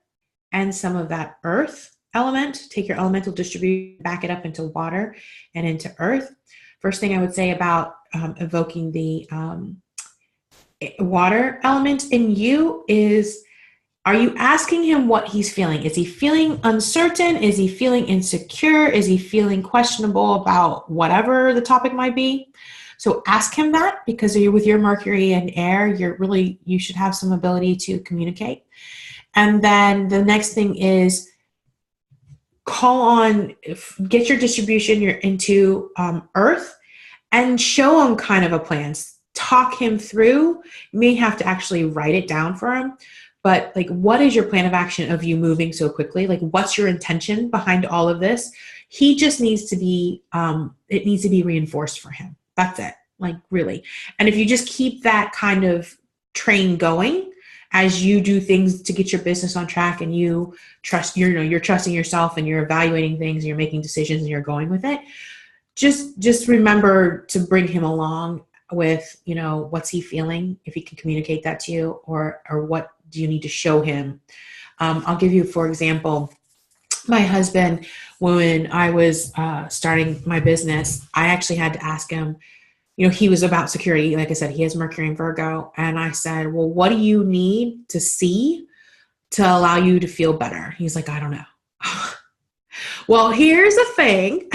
and some of that earth element. Take your elemental distribution, back it up into water and into earth. First thing I would say about evoking the water element in you is, are you asking him what he's feeling? Is he feeling uncertain? Is he feeling insecure? Is he feeling questionable about whatever the topic might be? So ask him that, because you're with your Mercury and air, you should have some ability to communicate. And then the next thing is get your distribution into earth and show him kind of a plan. Talk him through. You may have to actually write it down for him. But like, what is your plan of action of you moving so quickly? Like, what's your intention behind all of this? He just needs to be, it needs to be reinforced for him. That's it. Like, really. And if you just keep that kind of train going as you do things to get your business on track, and you trust, you're trusting yourself and you're evaluating things and you're making decisions and you're going with it, just remember to bring him along with, what's he feeling, if he can communicate that to you, or what do you need to show him? I'll give you, for example, my husband, when I was starting my business, I actually had to ask him, he was about security. Like I said, he has Mercury in Virgo. And I said, well, what do you need to see to allow you to feel better? He's like, I don't know. Well, here's the thing.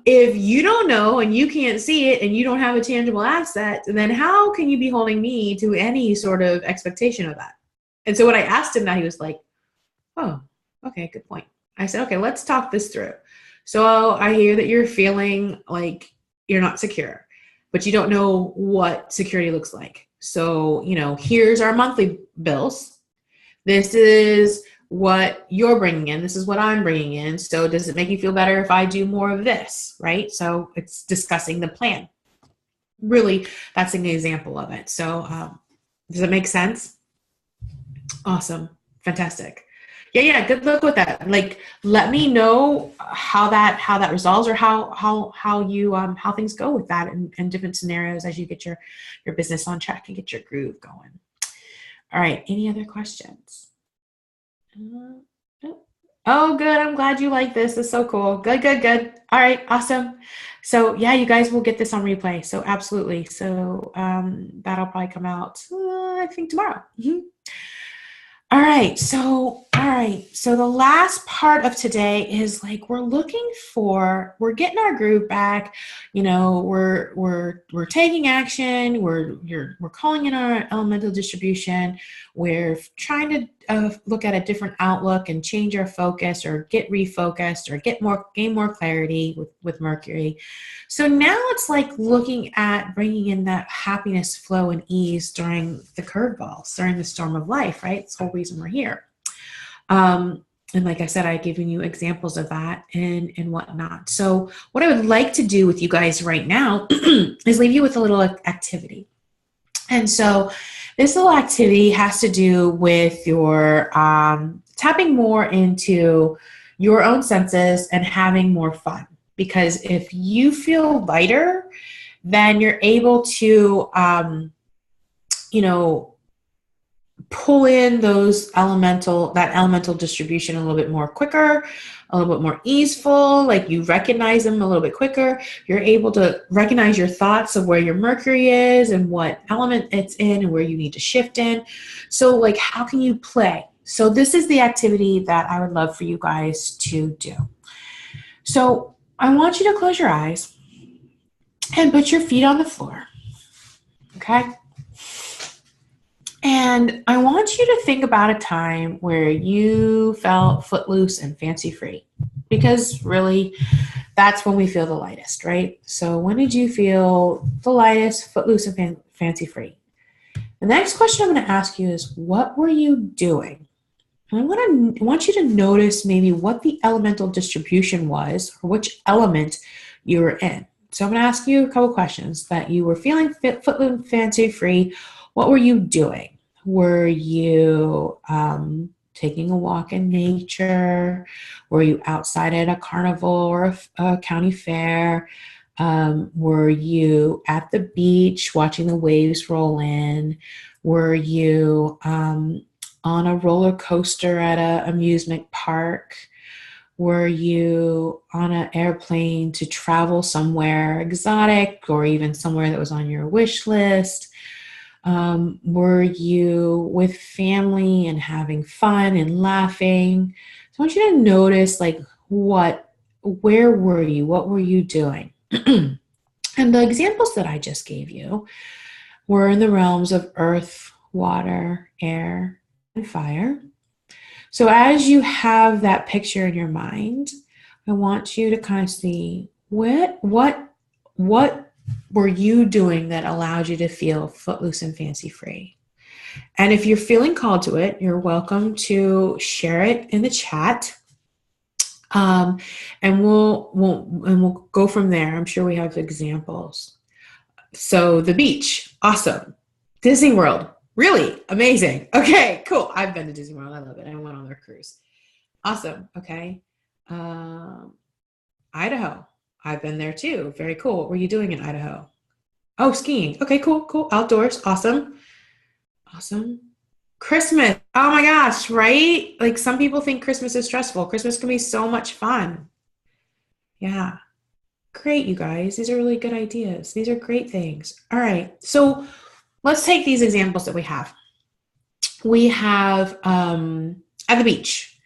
if you don't know and you can't see it and you don't have a tangible asset, then how can you be holding me to any sort of expectation of that? And so when I asked him that, he was like, oh, okay, good point. I said, okay, let's talk this through. So I hear that you're feeling like you're not secure, but you don't know what security looks like. So, here's our monthly bills. This is what you're bringing in. This is what I'm bringing in. So does it make you feel better if I do more of this, right? So it's discussing the plan. Really, that's an example of it. So does it make sense? Awesome. Fantastic. Yeah. Good luck with that. Like, let me know how that resolves, or how things go with that in different scenarios as you get your business on track and get your groove going. All right. Any other questions? Oh, good. I'm glad you like this. It's so cool. Good. All right. Awesome. So yeah, you guys will get this on replay. So absolutely. So that'll probably come out, I think, tomorrow. All right. So the last part of today is like, we're getting our groove back. We're taking action. We're calling in our elemental distribution. We're trying to look at a different outlook and change our focus, or get refocused, or gain more clarity with Mercury. So now it's like looking at bringing in that happiness, flow, and ease during the curveballs, during the storm of life, right? It's the whole reason we're here. And like I said, I've given you examples of that and whatnot. So what I would like to do with you guys right now is leave you with a little activity. And so this little activity has to do with your tapping more into your own senses and having more fun. Because if you feel lighter, then you're able to, pull in that elemental distribution a little bit more quicker, a little bit more easeful, like you recognize them a little bit quicker. You're able to recognize your thoughts of where your Mercury is and what element it's in and where you need to shift in. So like, how can you play? So this is the activity that I would love for you guys to do. So I want you to close your eyes and put your feet on the floor. Okay? And I want you to think about a time where you felt footloose and fancy-free, because really that's when we feel the lightest, right? So when did you feel the lightest, footloose and fancy-free? The next question I'm going to ask you is, what were you doing? And I want you to notice maybe what the elemental distribution was, or which element you were in. So I'm going to ask you a couple questions. That you were feeling footloose, fancy-free. What were you doing? Were you taking a walk in nature? Were you outside at a carnival or a county fair? Were you at the beach watching the waves roll in? Were you on a roller coaster at an amusement park? Were you on an airplane to travel somewhere exotic, or even somewhere that was on your wish list? Were you with family and having fun and laughing? So I want you to notice, like, where were you? What were you doing? And the examples that I just gave you were in the realms of earth, water, air, and fire. So as you have that picture in your mind, I want you to kind of see what were you doing that allowed you to feel footloose and fancy-free? And if you're feeling called to it, you're welcome to share it in the chat. And we'll go from there. I'm sure we have examples. So the beach, awesome. Disney World, really amazing. Okay, cool. I've been to Disney World. I love it. I went on their cruise. Awesome. Okay. Idaho. I've been there too. Very cool. What were you doing in Idaho? Oh, skiing. Okay, cool. Outdoors. Awesome. Christmas. Oh my gosh, right? Like, some people think Christmas is stressful. Christmas can be so much fun. Yeah. Great, you guys. These are really good ideas. These are great things. All right. So let's take these examples that we have. We have at the beach.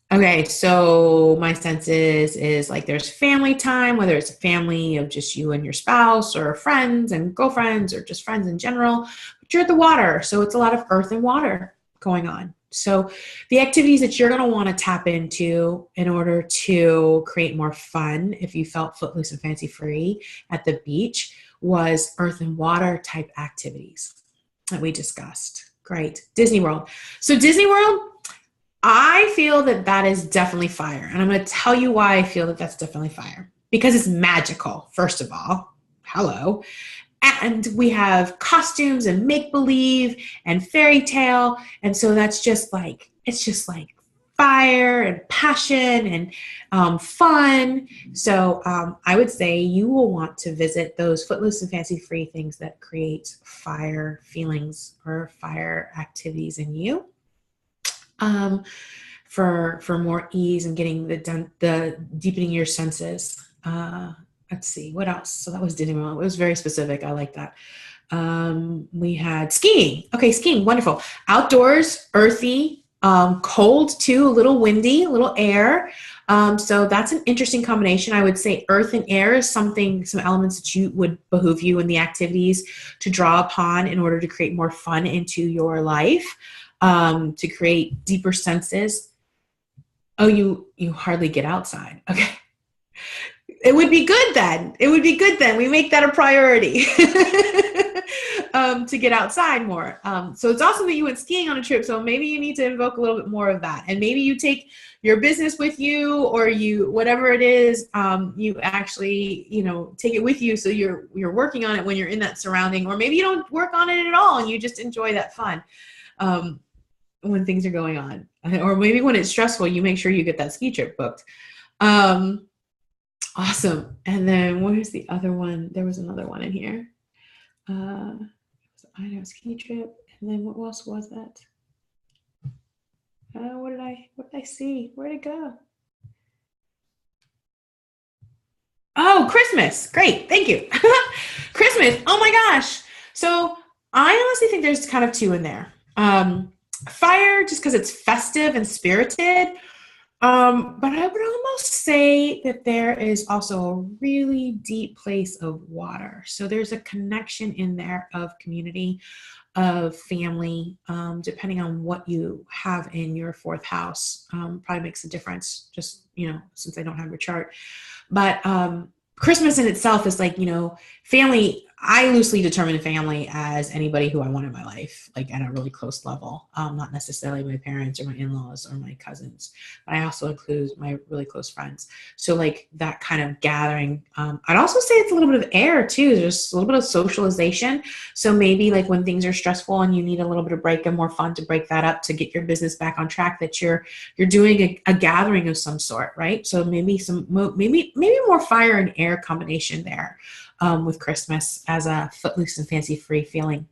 Okay, so my sense is like there's family time, whether it's a family of just you and your spouse or friends and girlfriends or just friends in general, but you're at the water. So it's a lot of earth and water going on. So the activities that you're going to want to tap into in order to create more fun, if you felt footloose and fancy free at the beach, was earth and water type activities that we discussed. Great. Disney World. So Disney World, I feel that that is definitely fire. And I'm going to tell you why I feel that that's definitely fire. Because it's magical, first of all. Hello. And we have costumes and make believe and fairy tale. And so that's just like, it's just like fire and passion and fun. So I would say you will want to visit those footloose and fancy free things that create fire feelings or fire activities in you. For more ease and getting the deepening your senses. Let's see, what else? So that was Disney World. It was very specific. I like that. We had skiing. Okay, skiing, wonderful. Outdoors, earthy, cold too, a little windy, a little air. So that's an interesting combination. I would say earth and air is some elements that you would behoove you in the activities to draw upon in order to create more fun into your life. To create deeper senses. Oh, you hardly get outside. Okay. It would be good then. It would be good then. We make that a priority to get outside more. So it's awesome that you went skiing on a trip. So maybe you need to invoke a little bit more of that. And maybe you take your business with you, or you, whatever it is, you actually, take it with you. So you're working on it when you're in that surrounding, or maybe you don't work on it at all and you just enjoy that fun. When things are going on, or maybe when it's stressful, you make sure you get that ski trip booked. Awesome. And then where's the other one? There was another one in here. I know, ski trip. And then what else was that? What did I see? Where'd it go? Oh, Christmas. Great. Thank you. Christmas. Oh my gosh. So I honestly think there's kind of two in there. Fire, just because it's festive and spirited. But I would almost say that there is also a really deep place of water. So there's a connection in there of community, of family, depending on what you have in your fourth house. Probably makes a difference, just, since I don't have your chart. But Christmas in itself is like, family. I loosely determine family as anybody who I want in my life, like at a really close level, not necessarily my parents or my in-laws or my cousins, but I also include my really close friends. So like that kind of gathering. I'd also say it's a little bit of air too, just a little bit of socialization. So maybe like when things are stressful and you need a little bit of break and more fun to break that up, to get your business back on track, that you're doing a gathering of some sort, right? So maybe maybe more fire and air combination there. With Christmas as a footloose and fancy free feeling.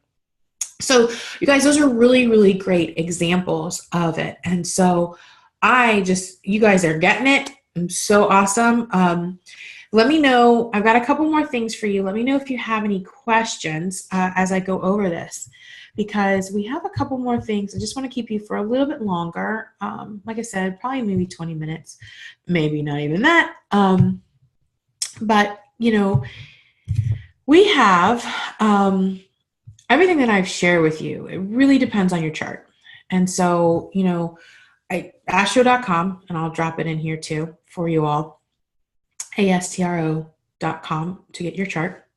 So you guys, those are really, really great examples of it. And so you guys are getting it. I'm so awesome. Let me know. I've got a couple more things for you. Let me know if you have any questions as I go over this, because we have a couple more things. I just want to keep you for a little bit longer. Like I said, probably maybe 20 minutes, maybe not even that. But, we have everything that I've shared with you. It really depends on your chart. And so, astro.com, and I'll drop it in here too for you all, astro.com to get your chart.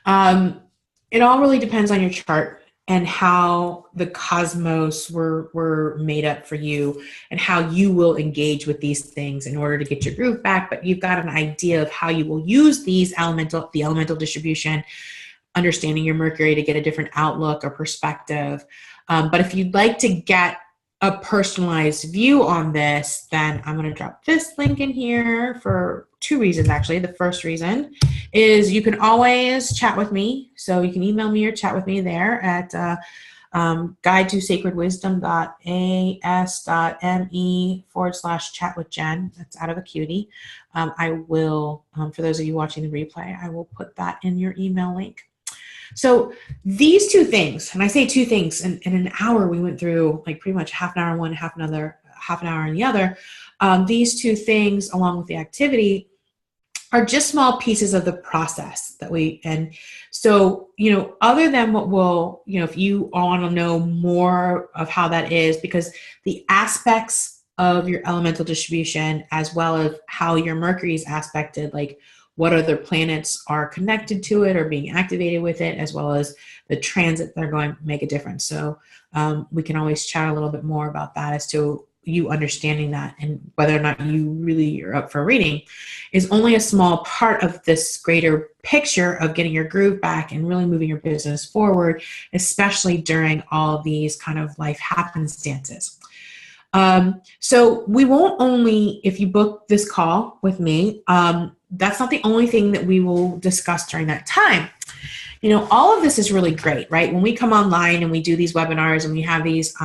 It all really depends on your chart and how the cosmos were made up for you, and how you will engage with these things in order to get your groove back. But you've got an idea of how you will use the elemental distribution, understanding your Mercury to get a different outlook or perspective. But if you'd like to get a personalized view on this, then I'm going to drop this link in here for two reasons, actually. The first reason is you can always chat with me. So you can email me or chat with me there at guide2sacredwisdom.as.me/chat with Jen. That's out of a cutie. I will, for those of you watching the replay, I will put that in your email link. So these two things, and I say two things, in an hour we went through like pretty much half an hour one, half half an hour in the other. These two things, along with the activity, are just small pieces of the process that and so, other than what we'll, if you want to know more of how that is, because the aspects of your elemental distribution, as well as how your Mercury is aspected, like what other planets are connected to it or being activated with it, as well as the transit that are going to make a difference. So we can always chat a little bit more about that as to you understanding that, and whether or not you really are up for reading is only a small part of this greater picture of getting your groove back and really moving your business forward, especially during all these kind of life happenstances. So we won't only, if you book this call with me, that's not the only thing that we will discuss during that time. All of this is really great, right? When we come online and we do these webinars and we have these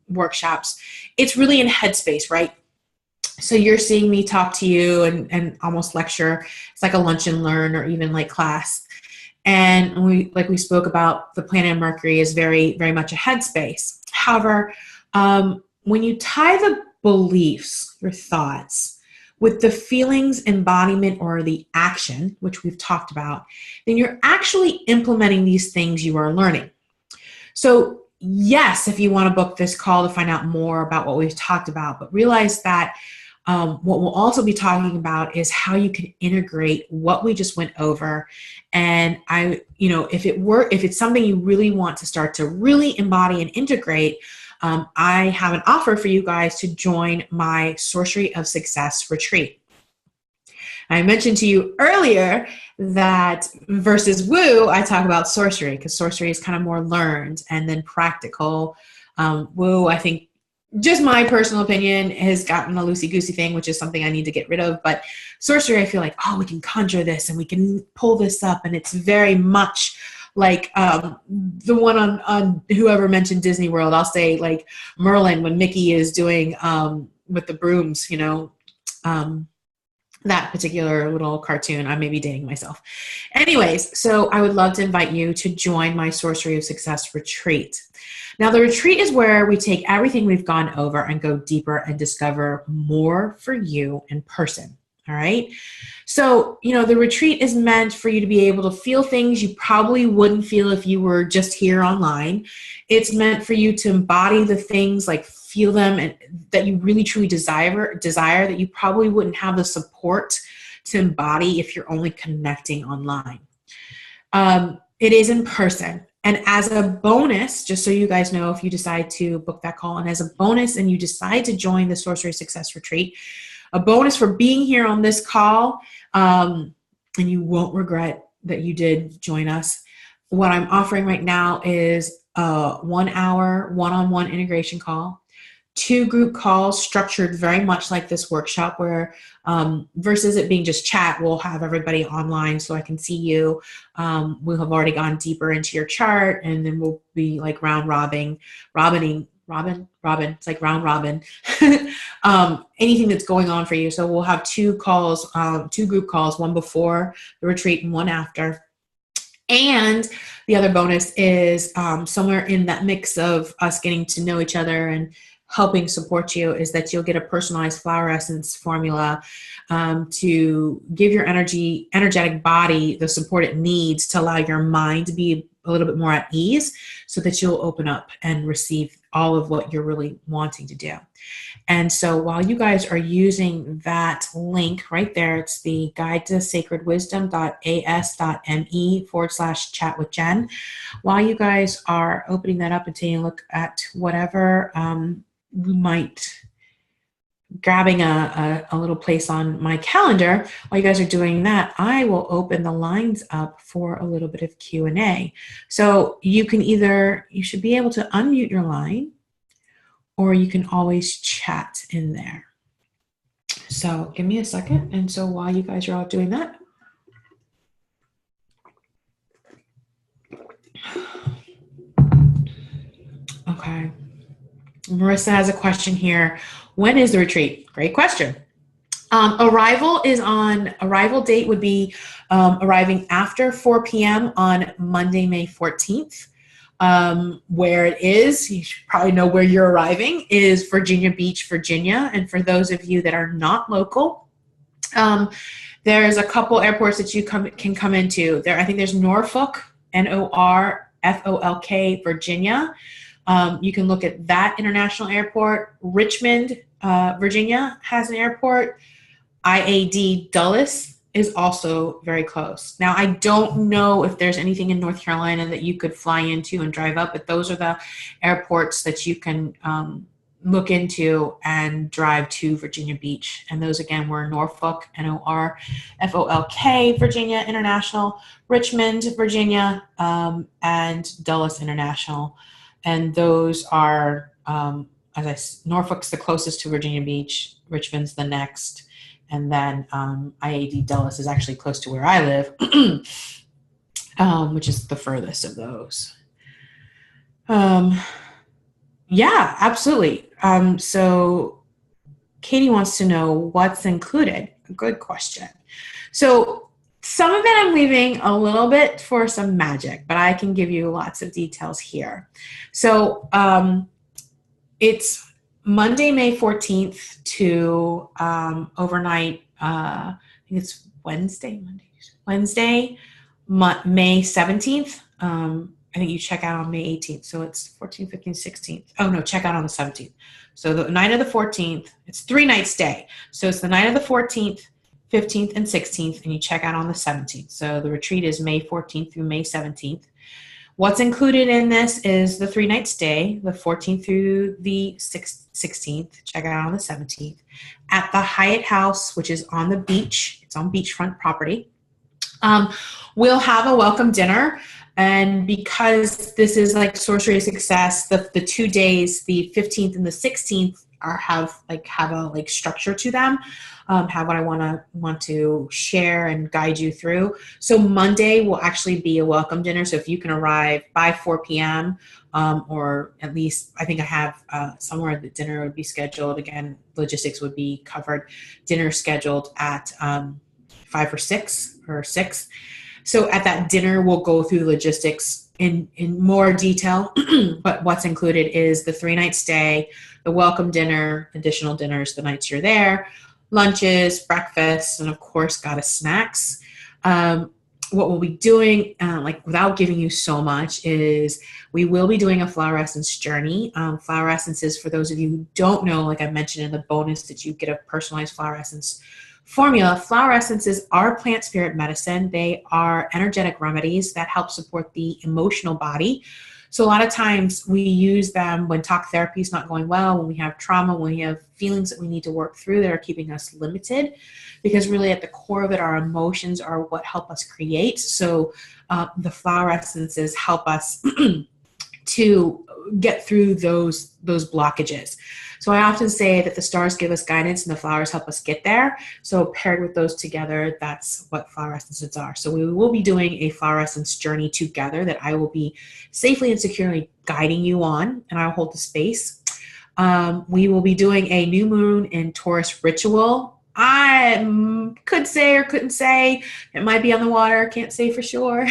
workshops, it's really in headspace, right? So you're seeing me talk to you and almost lecture. It's like a lunch and learn, or even like class. And we spoke about, the planet Mercury is very, very much a headspace. However, when you tie the beliefs, your thoughts, with the feelings, embodiment, or the action, which we've talked about, then you're actually implementing these things you are learning. So yes, if you want to book this call to find out more about what we've talked about, but realize that what we'll also be talking about is how you can integrate what we just went over. And if it's something you really want to start to really embody and integrate, I have an offer for you guys to join my Sorcery of Success retreat. I mentioned to you earlier that versus woo, I talk about sorcery, because sorcery is kind of more learned, and then practical. Woo, I think, just my personal opinion, has gotten a loosey-goosey thing, which is something I need to get rid of. But sorcery, I feel like, we can conjure this and we can pull this up, and it's very much like the one on whoever mentioned Disney World. I'll say like Merlin, when Mickey is doing with the brooms, that particular little cartoon. I may be dating myself. Anyways, so I would love to invite you to join my Sorcery of Success retreat. Now, the retreat is where we take everything we've gone over and go deeper and discover more for you in person. All right. So, the retreat is meant for you to be able to feel things you probably wouldn't feel if you were just here online. It's meant for you to embody the things, like feel them, and that you really truly desire that you probably wouldn't have the support to embody if you're only connecting online. It is in person. And as a bonus, just so you guys know, if you decide to book that call, and as a bonus and you decide to join the Sorcery Success Retreat, a bonus for being here on this call, and you won't regret that you did join us, what I'm offering right now is a 1 hour one-on-one integration call, 2 group calls structured very much like this workshop, where versus it being just chat, we'll have everybody online so I can see you. We'll have already gone deeper into your chart, and then we'll be like round robin. It's like round robin. Anything that's going on for you. So we'll have 2 calls, 2 group calls, one before the retreat and one after. And the other bonus is somewhere in that mix of us getting to know each other and helping support you, is that you'll get a personalized flower essence formula to give your energetic body the support it needs to allow your mind to be a little bit more at ease, so that you'll open up and receive all of what you're really wanting to do. And so while you guys are using that link right there, it's the guide to sacredwisdom.as.me/chat with Jen. While you guys are opening that up and taking a look at whatever we might grabbing a little place on my calendar, while you guys are doing that, I will open the lines up for a little bit of Q&A. So you should be able to unmute your line, or you can always chat in there. So give me a second. And so while you guys are all doing that, okay. Marissa has a question here. When is the retreat? Great question. Arrival date would be arriving after 4 p.m. on Monday, May 14th. Where it is, you should probably know where you're arriving, is Virginia Beach, Virginia. And for those of you that are not local, there's a couple airports that you can come into. I think there's Norfolk, Norfolk, Virginia. You can look at that international airport. Richmond, Virginia has an airport. IAD Dulles is also very close. Now, I don't know if there's anything in North Carolina that you could fly into and drive up, but those are the airports that you can look into and drive to Virginia Beach. And those, again, were Norfolk, Norfolk, Virginia International, Richmond, Virginia, and Dulles International. And those are, Norfolk's the closest to Virginia Beach, Richmond's the next, and then IAD Dulles is actually close to where I live, which is the furthest of those. Yeah, absolutely. So Katie wants to know what's included. Good question. So some of it I'm leaving a little bit for some magic, but I can give you lots of details here. So it's Monday, May 14th to overnight, I think it's Wednesday, May 17th. I think you check out on May 18th. So it's 14th, 15th, 16th. Oh, no, check out on the 17th. So the night of the 14th, it's 3-night stay. So it's the night of the 14th, 15th, and 16th, and you check out on the 17th. So the retreat is May 14th through May 17th. What's included in this is the 3-night stay, the 14th through the 16th, check out on the 17th, at the Hyatt House, which is on the beach. It's on beachfront property. We'll have a welcome dinner. And because this is like Sorcery of Success, the 2 days, the 15th and the 16th, have a structure to them, have what I want to share and guide you through. So Monday will actually be a welcome dinner. So if you can arrive by 4 p.m. Or at least I think I have somewhere the dinner would be scheduled. Again, logistics would be covered. Dinner scheduled at 5 or 6 or 6. So at that dinner, we'll go through logistics in more detail, but what's included is the 3-night stay, the welcome dinner, additional dinners the nights you're there, lunches, breakfasts, and of course, goddess snacks. What we'll be doing, without giving you so much, is we will be doing a flower essence journey. Flower essences, for those of you who don't know, like I mentioned in the bonus, that you get a personalized flower essence formula. Flower essences are plant spirit medicine. They are energetic remedies that help support the emotional body. So a lot of times we use them when talk therapy is not going well, when we have trauma, when we have feelings that we need to work through that are keeping us limited, because really at the core of it, our emotions are what help us create. So the flower essences help us to get through those blockages. So I often say that the stars give us guidance and the flowers help us get there. So paired with those together, that's what flower essences are. So we will be doing a flower essence journey together that I will be safely and securely guiding you on, and I'll hold the space. We will be doing a new moon in Taurus ritual. I could say or couldn't say. It might be on the water. Can't say for sure.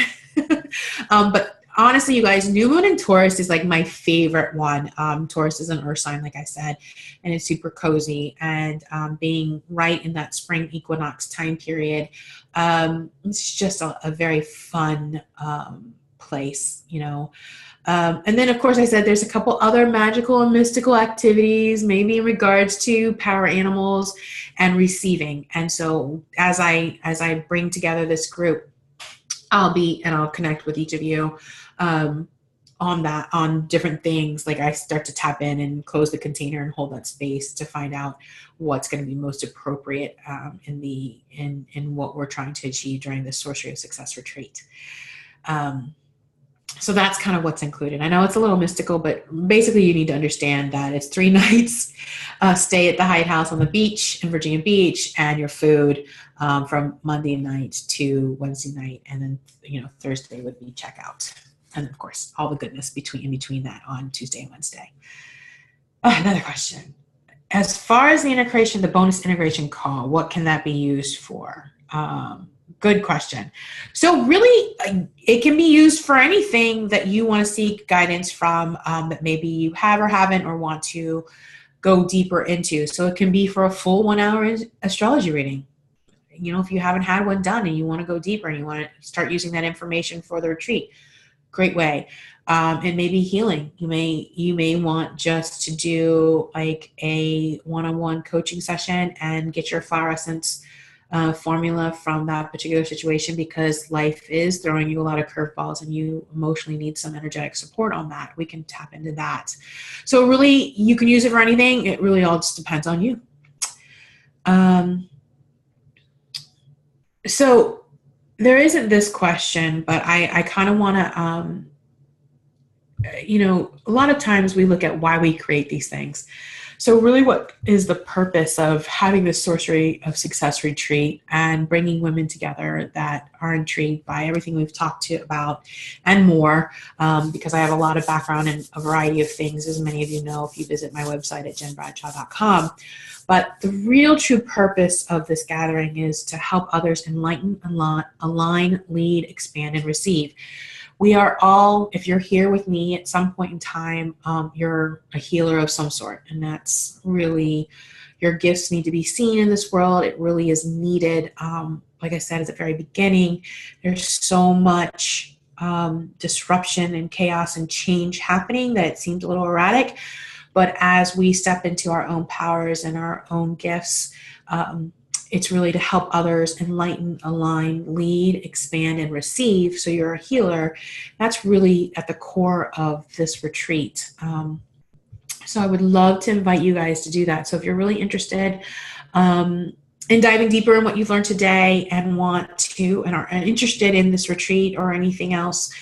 But honestly, you guys, new moon in Taurus is like my favorite one. Taurus is an earth sign, like I said, and it's super cozy. And being right in that spring equinox time period, it's just a very fun place, you know. And then, of course, I said there's a couple other magical and mystical activities, maybe in regards to power animals and receiving. And so as I bring together this group, I'll connect with each of you on different things. Like I start to tap in and close the container and hold that space to find out what's going to be most appropriate in what we're trying to achieve during this Sorcery of Success retreat. So that's kind of what's included. I know it's a little mystical, but basically you need to understand that it's 3 nights stay at the Hyatt House on the beach in Virginia Beach, and your food from Monday night to Wednesday night, and then Thursday would be checkout, and of course all the goodness in between that on Tuesday and Wednesday. Another question: as far as the bonus integration call, what can that be used for? Good question. So really, it can be used for anything that you want to seek guidance from, that maybe you have or haven't or want to go deeper into. So it can be for a full 1 hour astrology reading. You know, if you haven't had one done and you want to go deeper and you want to start using that information for the retreat, great way. And maybe healing. You may want just to do like a one-on-one coaching session and get your flower essence formula from that particular situation, because life is throwing you a lot of curveballs and you emotionally need some energetic support on that. We can tap into that. So really, you can use it for anything. It really all just depends on you. So there isn't this question, but I kind of want to, a lot of times we look at why we create these things. So really, what is the purpose of having this Sorcery of Success retreat and bringing women together that are intrigued by everything we've talked about and more, because I have a lot of background in a variety of things, as many of you know if you visit my website at jenbradshaw.com. But the real true purpose of this gathering is to help others enlighten, align, lead, expand, and receive. We are all, if you're here with me at some point in time, you're a healer of some sort. And that's really, your gifts need to be seen in this world. It really is needed. Like I said at the very beginning, there's so much disruption and chaos and change happening that it seems a little erratic. But as we step into our own powers and our own gifts, it's really to help others enlighten, align, lead, expand, and receive. So you're a healer. That's really at the core of this retreat. So I would love to invite you guys to do that. So if you're really interested in diving deeper in what you've learned today and want to, and are interested in this retreat or anything else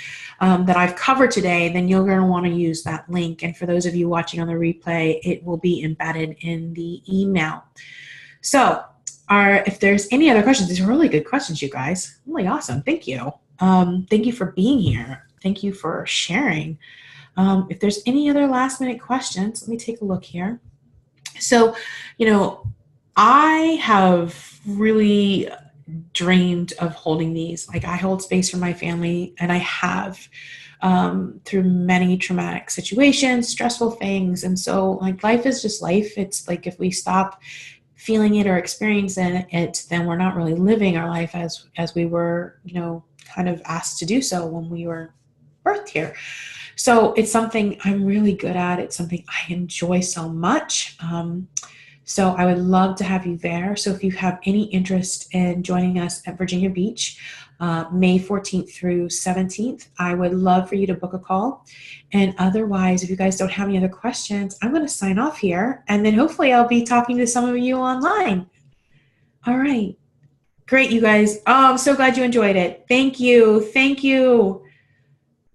that I've covered today, then you're going to want to use that link. And for those of you watching on the replay, it will be embedded in the email. So if there's any other questions, these are really good questions, you guys. Really awesome. Thank you. Thank you for being here. Thank you for sharing. If there's any other last minute questions, let me take a look here. So, I have really dreamed of holding these. Like, I hold space for my family, and I have through many traumatic situations, stressful things. And so, like, life is just life. It's like if we stop feeling it or experiencing it, then we're not really living our life as we were, kind of asked to do so when we were birthed here. So it's something I'm really good at. It's something I enjoy so much. So I would love to have you there. So if you have any interest in joining us at Virginia Beach, May 14th through 17th, I would love for you to book a call. And otherwise, if you guys don't have any other questions, I'm going to sign off here. And then hopefully I'll be talking to some of you online. All right. Great, you guys. Oh, I'm so glad you enjoyed it. Thank you. Thank you.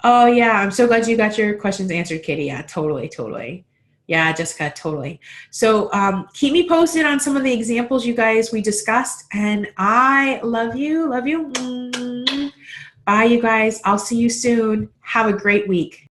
Oh, yeah. I'm so glad you got your questions answered, Katie. Yeah, totally. Yeah, Jessica, totally. So keep me posted on some of the examples you guys we discussed. And I love you. Love you. Bye, you guys. I'll see you soon. Have a great week.